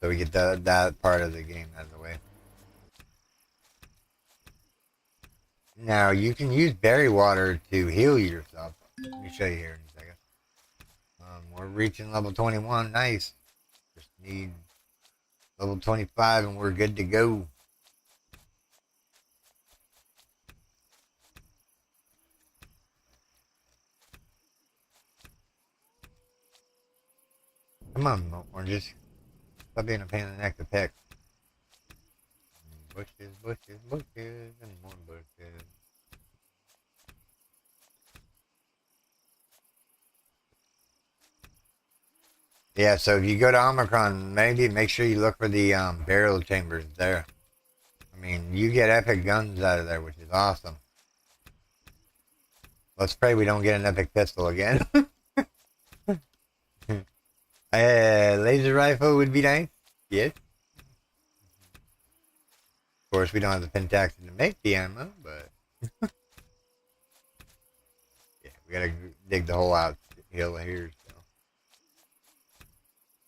So we get that part of the game out of the way. Now, you can use berry water to heal yourself. Let me show you here in a second. We're reaching level 21. Nice. Just need level 25 and we're good to go. Come on, oranges. Stop being a pain in the neck to pick. Bushes, bushes, bushes, and more bushes. Yeah, so if you go to Omicron, maybe make sure you look for the burial chambers there. I mean, you get epic guns out of there, which is awesome. Let's pray we don't get an epic pistol again. Laser rifle would be nice. Yes. Of course, we don't have the pentaxin to make the ammo, but yeah, we gotta dig the hole out hill here. So,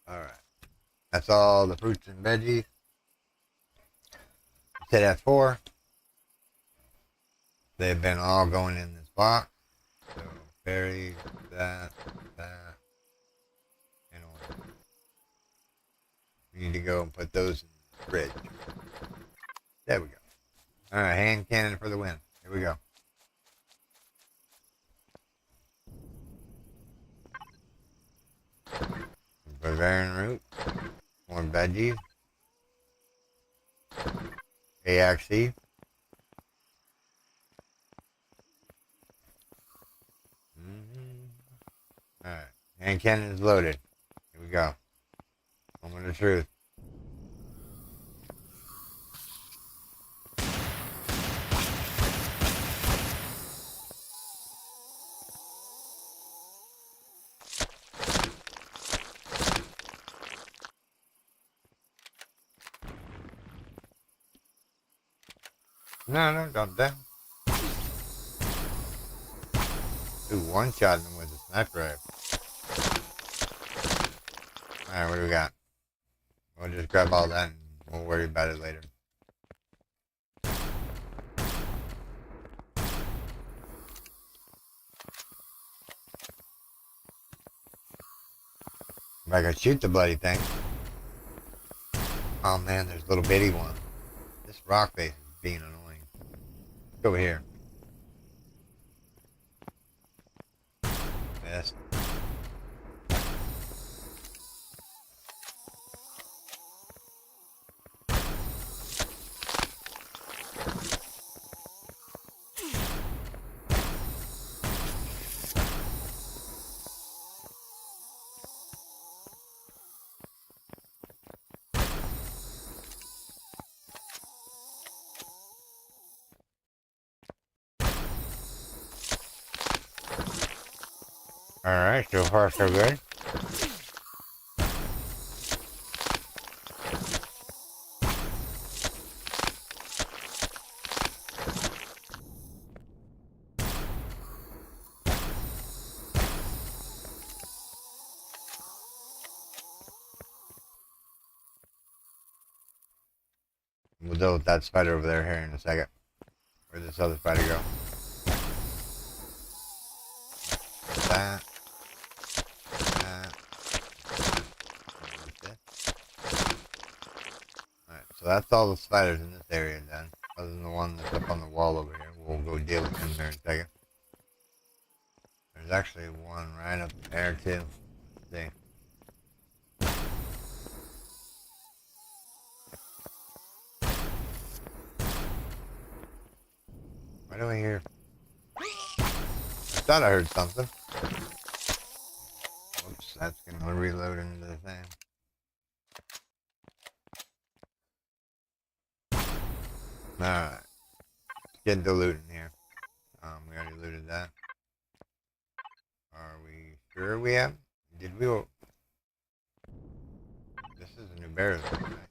all right, that's all the fruits and veggies. Set F4. They've been all going in this box. So berries, that, and orange. We need to go and put those in the fridge. There we go. All right, hand cannon for the win. Here we go. Bavarian root, more veggies, AXE. Alright, hand cannon is loaded. Here we go. Moment of truth. No, don't that. Ooh, one-shot him with a sniper rifle. Alright, what do we got? We'll just grab all that and we'll worry about it later. If I could shoot the bloody thing. Oh man, there's a little bitty one. This rock face is being annoying. Let's go over here. Yes. Alright, so far so good. We'll deal with that spider over there here in a second. Where'd this other spider go? That. Alright, so that's all the spiders in this area then. Other than the one that's up on the wall over here. We'll go deal with him there in a second. There's actually one right up there too. Let's see. Why do I hear? I thought I heard something. Whoops. that's gonna reload into the thing. Alright. Get the loot in here. We already looted that. Are we sure we have? Did we? This is a new barrel. Right?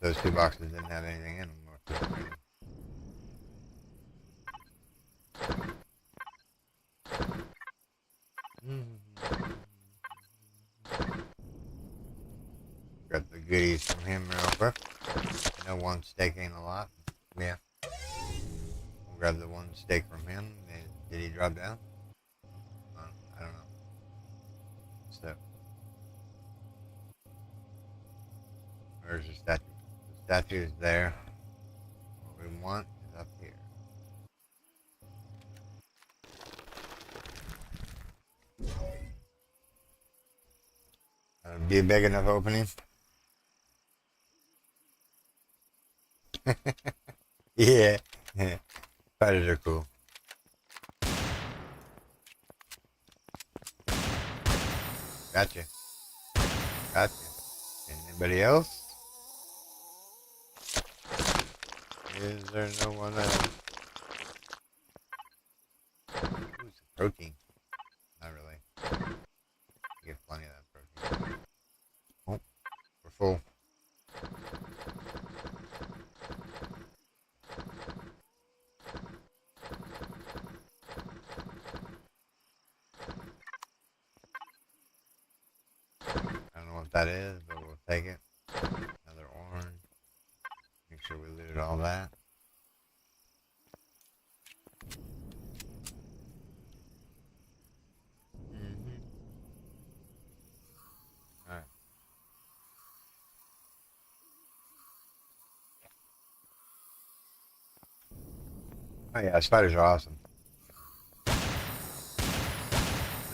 Those two boxes didn't have anything in them. Got the goodies from him real quick. No one steak ain't a lot. Yeah. We'll grab the one steak from him. Did he drop down? I don't know. So, where's the statue? The statue is there. What we want is up here. Be a big enough opening. Yeah. Spiders are cool. Gotcha. Gotcha. Anybody else? Is there no one else? Ooh, some protein. Not really. You get plenty of that protein. Oh, we're full. I don't know what that is, but we'll take it. Another orange. Make sure we looted all that. Alright. Oh yeah, spiders are awesome. I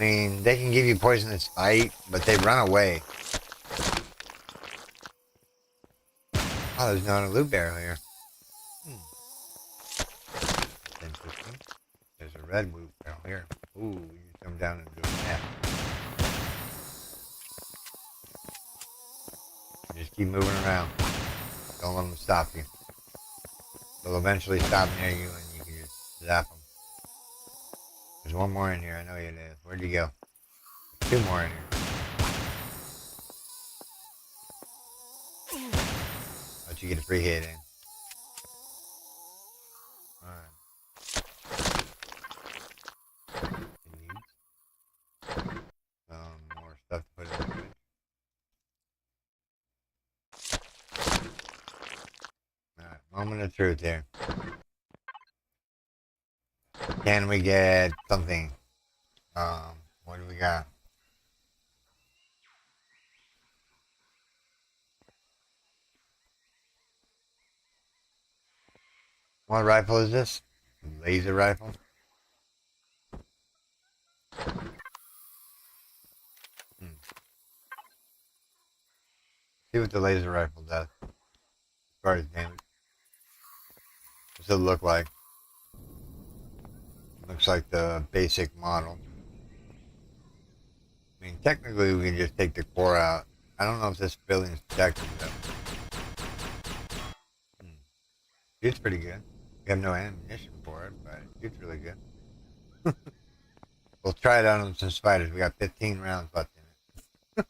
mean, they can give you poisonous bite, but they run away. Oh, there's not a loot barrel here. That's interesting. There's a red loot barrel here. Ooh, you just come down and do a nap. Just keep moving around. Don't let them stop you. They'll eventually stop near you and you can just zap them. There's one more in here. I know it is. Where'd you go? There's two more in here. Let you get a free hit in. Alright. More stuff to put in the fridge. Alright, moment of truth here. Can we get something? What do we got? What rifle is this? Laser rifle? See what the laser rifle does. As far as damage. What's it look like? Looks like the basic model. I mean, technically we can just take the core out. I don't know if this building's protected though. Shoots pretty good. We have no ammunition for it, but it shoots really good. We'll try it out on some spiders. We got 15 rounds left in it.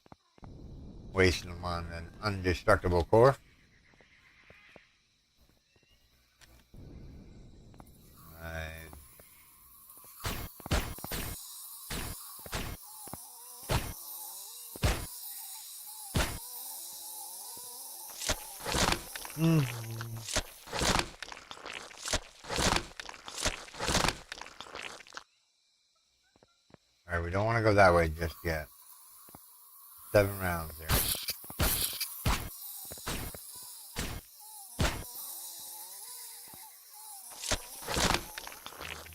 Wasting them on an indestructible core. Alright, we don't want to go that way just yet. 7 rounds there.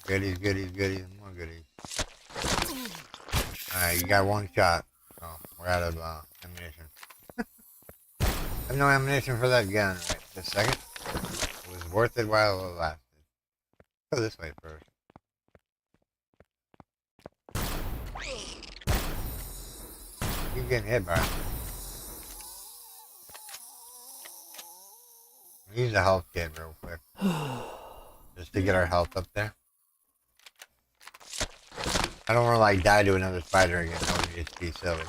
Goodies, goodies, goodies, more goodies. Alright, you got one shot. Oh, we're out of ammunition. I have no ammunition for that gun right this second. It was worth it while it lasted. Go this way first. Keep getting hit by it. Use a health kit real quick. Just to get our health up there. I don't want to like die to another spider again. That would just be silly.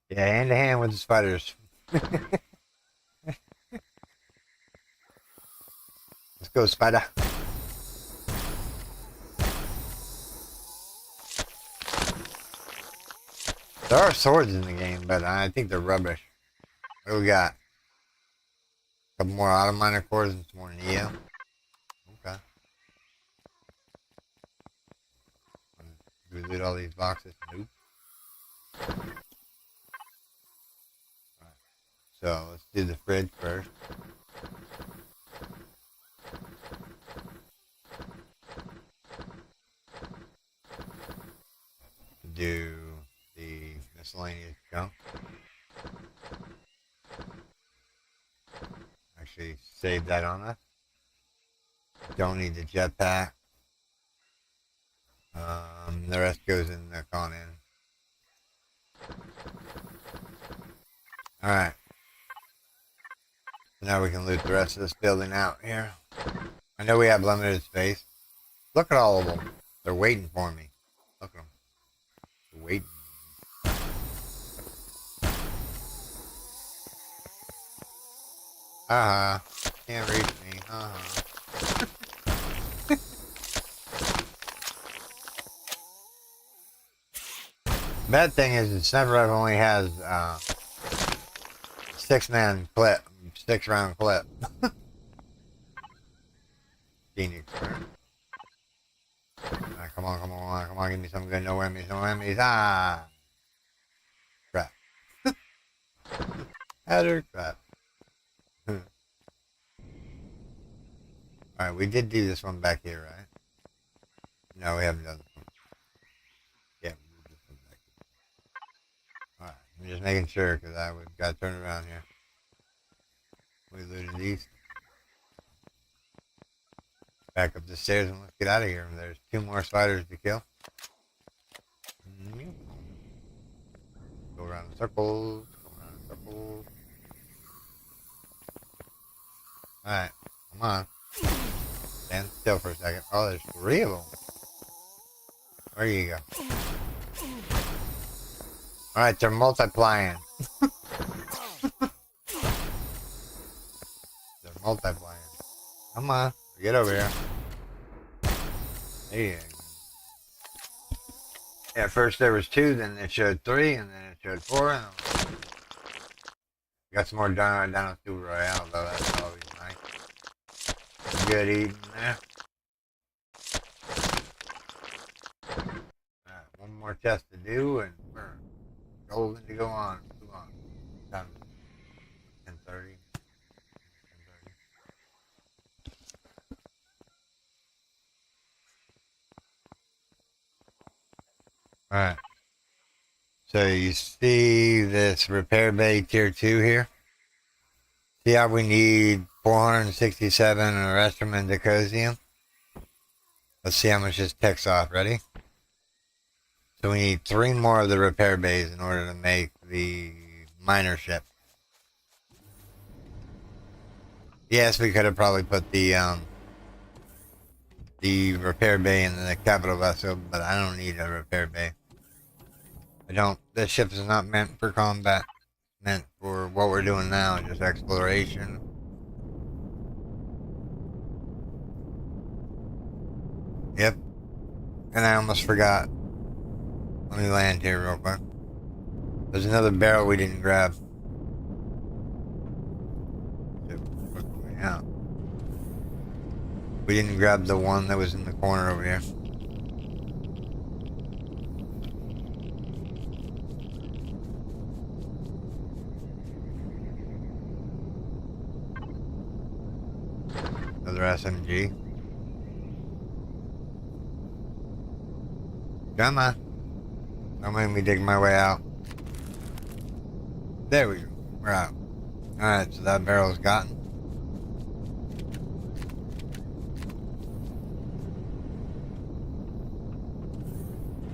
Yeah, hand to hand with the spiders. Let's go, spider. There are swords in the game, but I think they're rubbish. What do we got? A couple more auto miner cores and some more Neo. Okay. Do we loot all these boxes? Nope. Right. So let's do the fridge first. Do the miscellaneous junk. Actually, save that on us. Don't need the jetpack. The rest goes in the con in. Alright. So now we can loot the rest of this building out here. I know we have limited space. Look at all of them. They're waiting for me. Look at them. They're waiting. Can't reach me. Bad thing is the sniper rifle only has 6-man clip, 6-round clip. Phoenix. Right, come on, give me some good, no enemies, no enemies. Crap. Header crap. Alright, we did do this one back here, right? No, we haven't done this one. Yeah, we did this one back here. Alright, I'm just making sure because we've got to turn around here. We looted these. Back up the stairs and let's get out of here. There's 2 more spiders to kill. Go around in circles. Alright, come on. Stand still for a second. Oh, there's 3 of them. Where you go? Alright, they're multiplying. They're multiplying. Come on, get over here. There you go. At first there was 2, then it showed 3, and then it showed 4. And got some more down with Super Royale, though. That's always nice. Good eating there. Alright, one more test to do, and we're golden to go on. Come on. Time 10:30. Alright. So you see this repair bay tier 2 here? See how we need 467 Erestrum and Decosium? Let's see how much this ticks off. Ready? So we need 3 more of the repair bays in order to make the miner ship. Yes, we could have probably put the repair bay in the capital vessel, but I don't need a repair bay. This ship is not meant for combat. Meant for what we're doing now, just exploration. Yep. And I almost forgot. Let me land here real quick. There's another barrel we didn't grab. Yeah. We didn't grab the one that was in the corner over here. Another SMG. Come on. Don't make me dig my way out. There we go. We're out. Alright, so that barrel's gotten.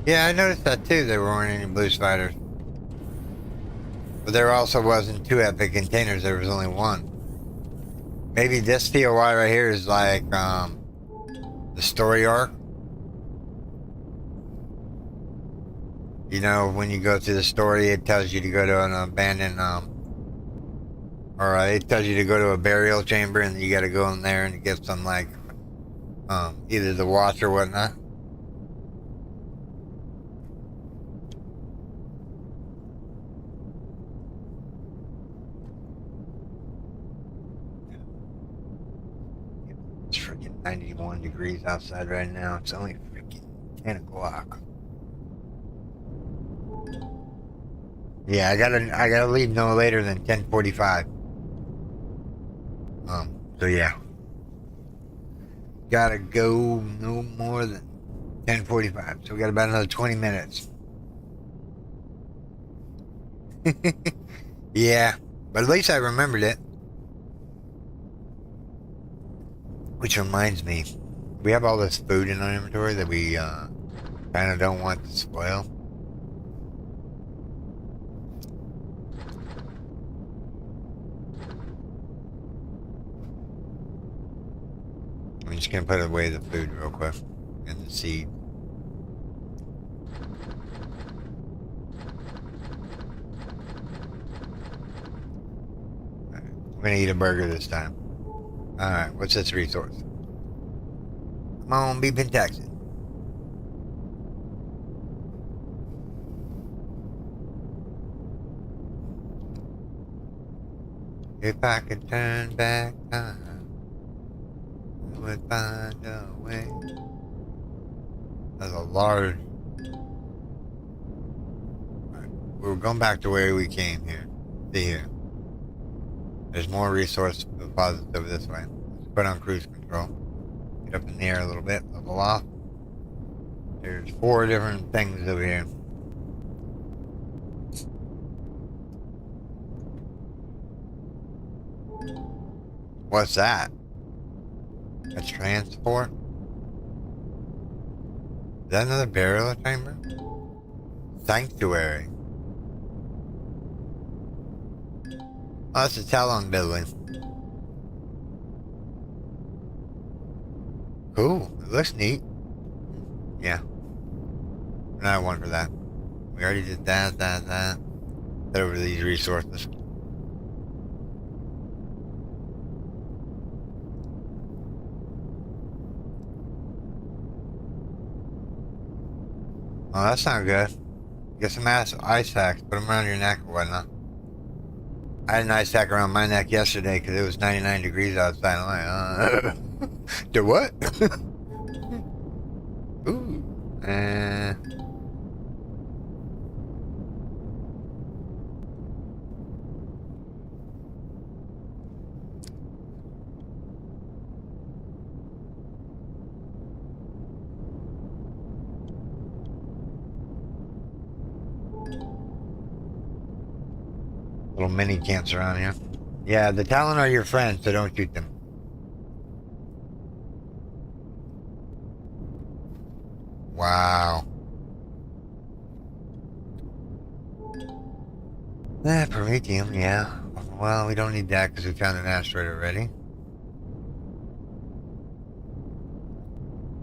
Yeah, I noticed that too. There weren't any blue spiders. But there also wasn't two epic containers. There was only one. Maybe this POI right here is like the story arc. You know, when you go through the story, it tells you to go to an abandoned or it tells you to go to a burial chamber, and you got to go in there and get some like either the watch or whatnot. It's freaking 91 degrees outside right now. It's only freaking 10 o'clock. Yeah, I gotta leave no later than 10:45. So yeah, gotta go no more than 10:45. So we got about another 20 minutes. Yeah, but at least I remembered it. Which reminds me, we have all this food in our inventory that we kind of don't want to spoil. I'm just gonna put away the food real quick and the seed. Right, we're gonna eat a burger this time. Alright, what's this resource? Come on, be Pentaxid. If I could turn back time, I would find a way. That's a large. Right, we're going back to where we came here. See here. There's more resource deposits over this way. Let's put on cruise control. Get up in the air a little bit, level off. There's 4 different things over here. What's that? A transport? Is that another burial chamber? Sanctuary. Oh, that's a Talon building. Cool. It looks neat. Yeah. Not one for that. We already did that. Head over to these resources. Oh, that's not good. Get some ice packs. Put them around your neck or whatnot. I had an ice pack around my neck yesterday because it was 99 degrees outside. I'm like, do what? Ooh. Little mini camps around here. Yeah, the Talon are your friends, so don't shoot them. Wow. Promethium, yeah. Well, we don't need that because we found an asteroid already.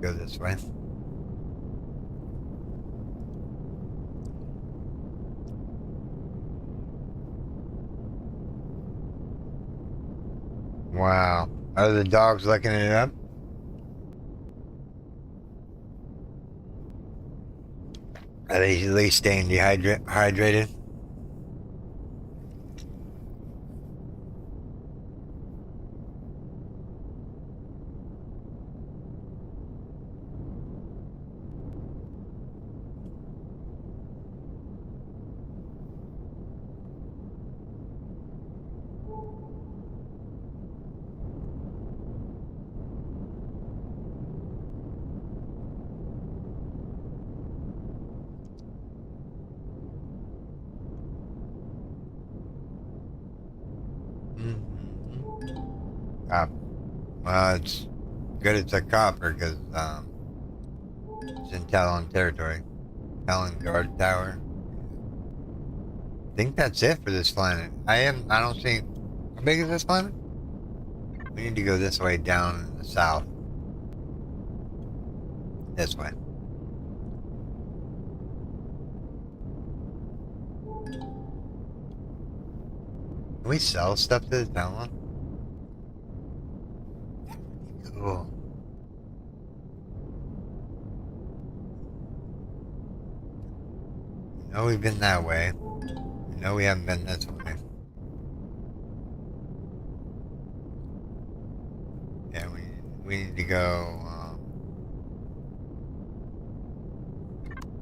Go this way. Wow. Are the dogs licking it up? Are they at least staying hydrated? Mm-hmm. Well, it's good it's a copper because it's in Talon territory. Helen Guard Tower. I think that's it for this planet. I don't see. How big is this planet? We need to go this way down in the south. This way. Can we sell stuff to the town? Cool. No, we've been that way. No, we haven't been this way. Yeah, we need to go.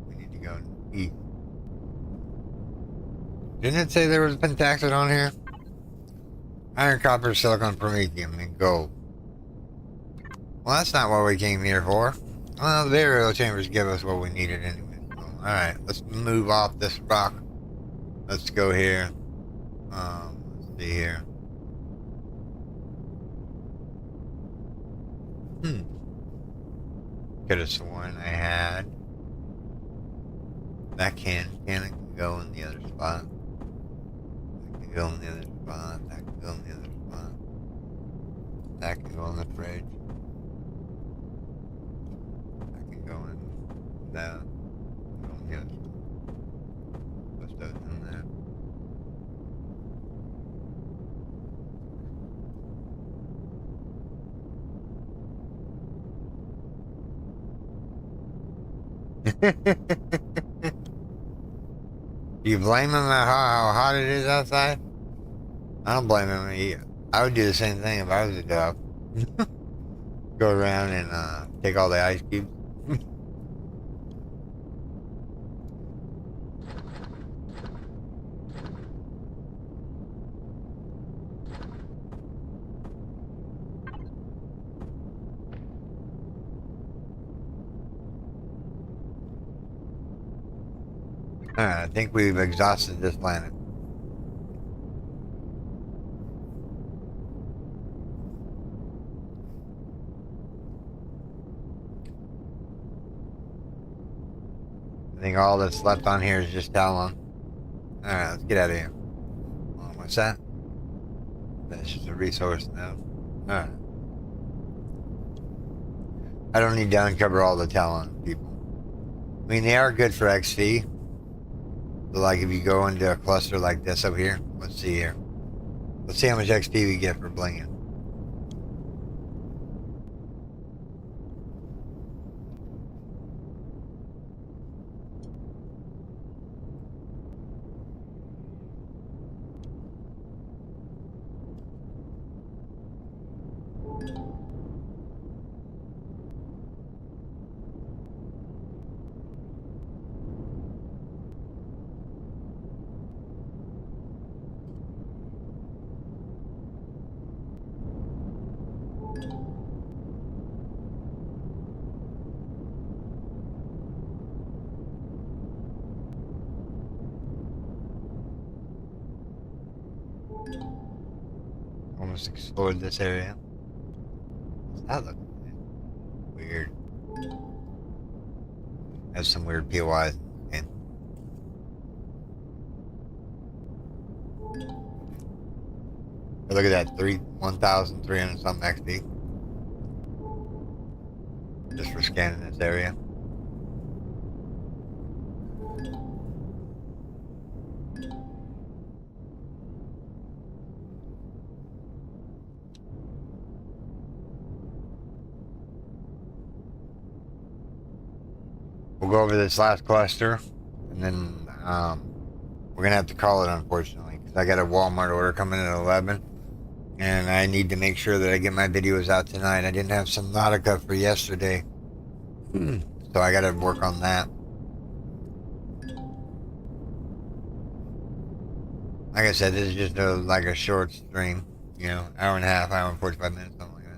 We need to go eat. Didn't it say there was pentaxid on here? Iron, copper, silicon, promethium, and gold. Well, that's not what we came here for. Well, the burial chambers give us what we needed anyway. So, alright, let's move off this rock. Let's go here. Let's see here. Could have sworn I had. That can go in the other spot. That can go in the other spot. That can go in the other spot. That can go in the fridge. That can go in that. Go in the other spot. Put those in there. Do you blame him at how hot it is outside? I don't blame him. I would do the same thing if I was a dog. Go around and take all the ice cubes. Alright, I think we've exhausted this planet. I think all that's left on here is just Talon. Alright, let's get out of here. What's that? That's just a resource now. Alright. I don't need to uncover all the Talon people. I mean, they are good for XP. So like if you go into a cluster like this over here, let's see here. Let's see how much XP we get for blinging. Almost explored this area. What's that look like? Weird. Has some weird POIs. Okay. But look at that, 1,300 something XP. Just for scanning this area. We'll go over this last cluster, and then we're gonna have to call it, unfortunately, because I got a Walmart order coming at 11, and I need to make sure that I get my videos out tonight. I didn't have Subnautica for yesterday, so I got to work on that. Like I said, this is just like a short stream, you know, hour and a half, hour and 45 minutes, something like that.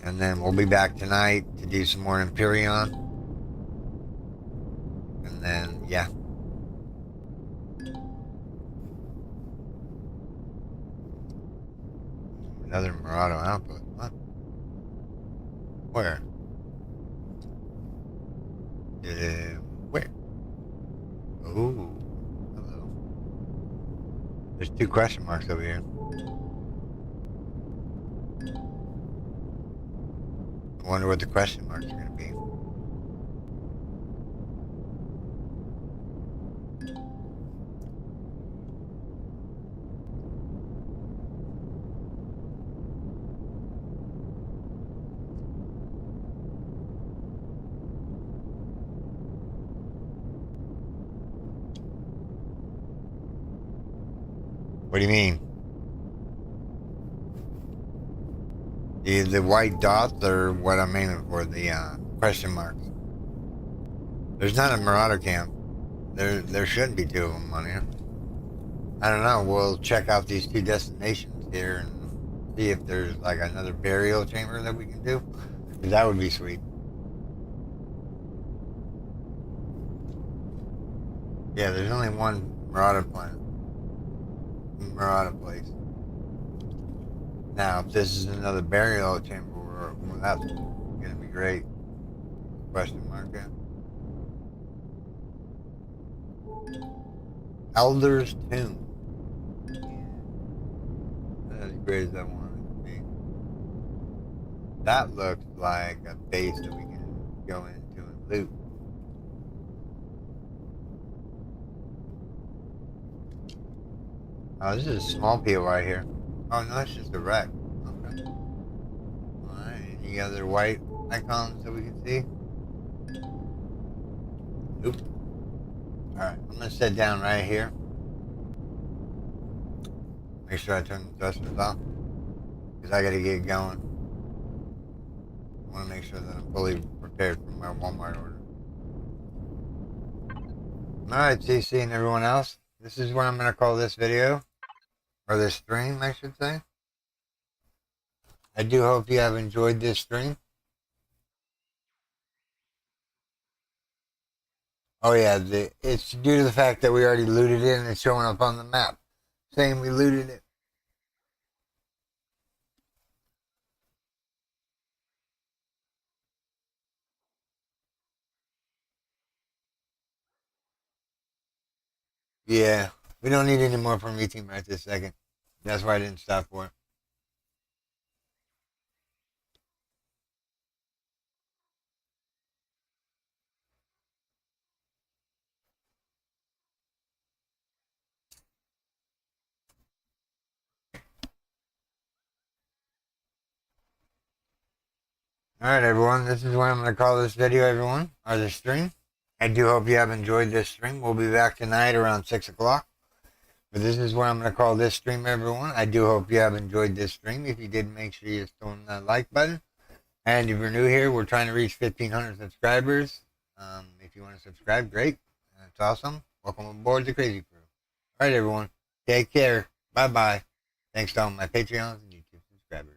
And then we'll be back tonight to do some more Empyrion. And then, yeah. Another Murado output. What? Where? Where? Oh, hello. There's 2 question marks over here. I wonder what the question marks are going to be. What do you mean? The white dots are what I'm aiming for, the question marks. There's not a marauder camp. There shouldn't be 2 of them on here. I don't know. We'll check out these 2 destinations here and see if there's like another burial chamber that we can do. That would be sweet. Yeah, there's only one marauder place. Now, if this is another burial chamber, well, that's gonna be great. Question mark. Yeah. Elder's Tomb. Not as great as I want it to be. That looks like a base that we can go into and loot. Oh, this is a small POI here. Oh, no, it's just a wreck. Okay. Alright, any other white icons that we can see? Nope. Alright, I'm gonna sit down right here. Make sure I turn the thrusters off. Because I gotta get going. I wanna make sure that I'm fully prepared for my Walmart order. Alright, CC and everyone else. This is what I'm gonna call this video. Or this stream, I should say. I do hope you have enjoyed this stream. Oh yeah, it's due to the fact that we already looted it and it's showing up on the map saying we looted it. Yeah, we don't need any more from your team right this second. That's why I didn't stop for it. Alright everyone, this is what I'm going to call this video, everyone, or this stream. I do hope you have enjoyed this stream. We'll be back tonight around 6 o'clock. But this is what I'm going to call this stream, everyone. I do hope you have enjoyed this stream. If you did, make sure you throw that like button. And if you're new here, we're trying to reach 1,500 subscribers. If you want to subscribe, great. That's awesome. Welcome aboard the Crazy Crew. All right, everyone. Take care. Bye-bye. Thanks to all my Patreons and YouTube subscribers.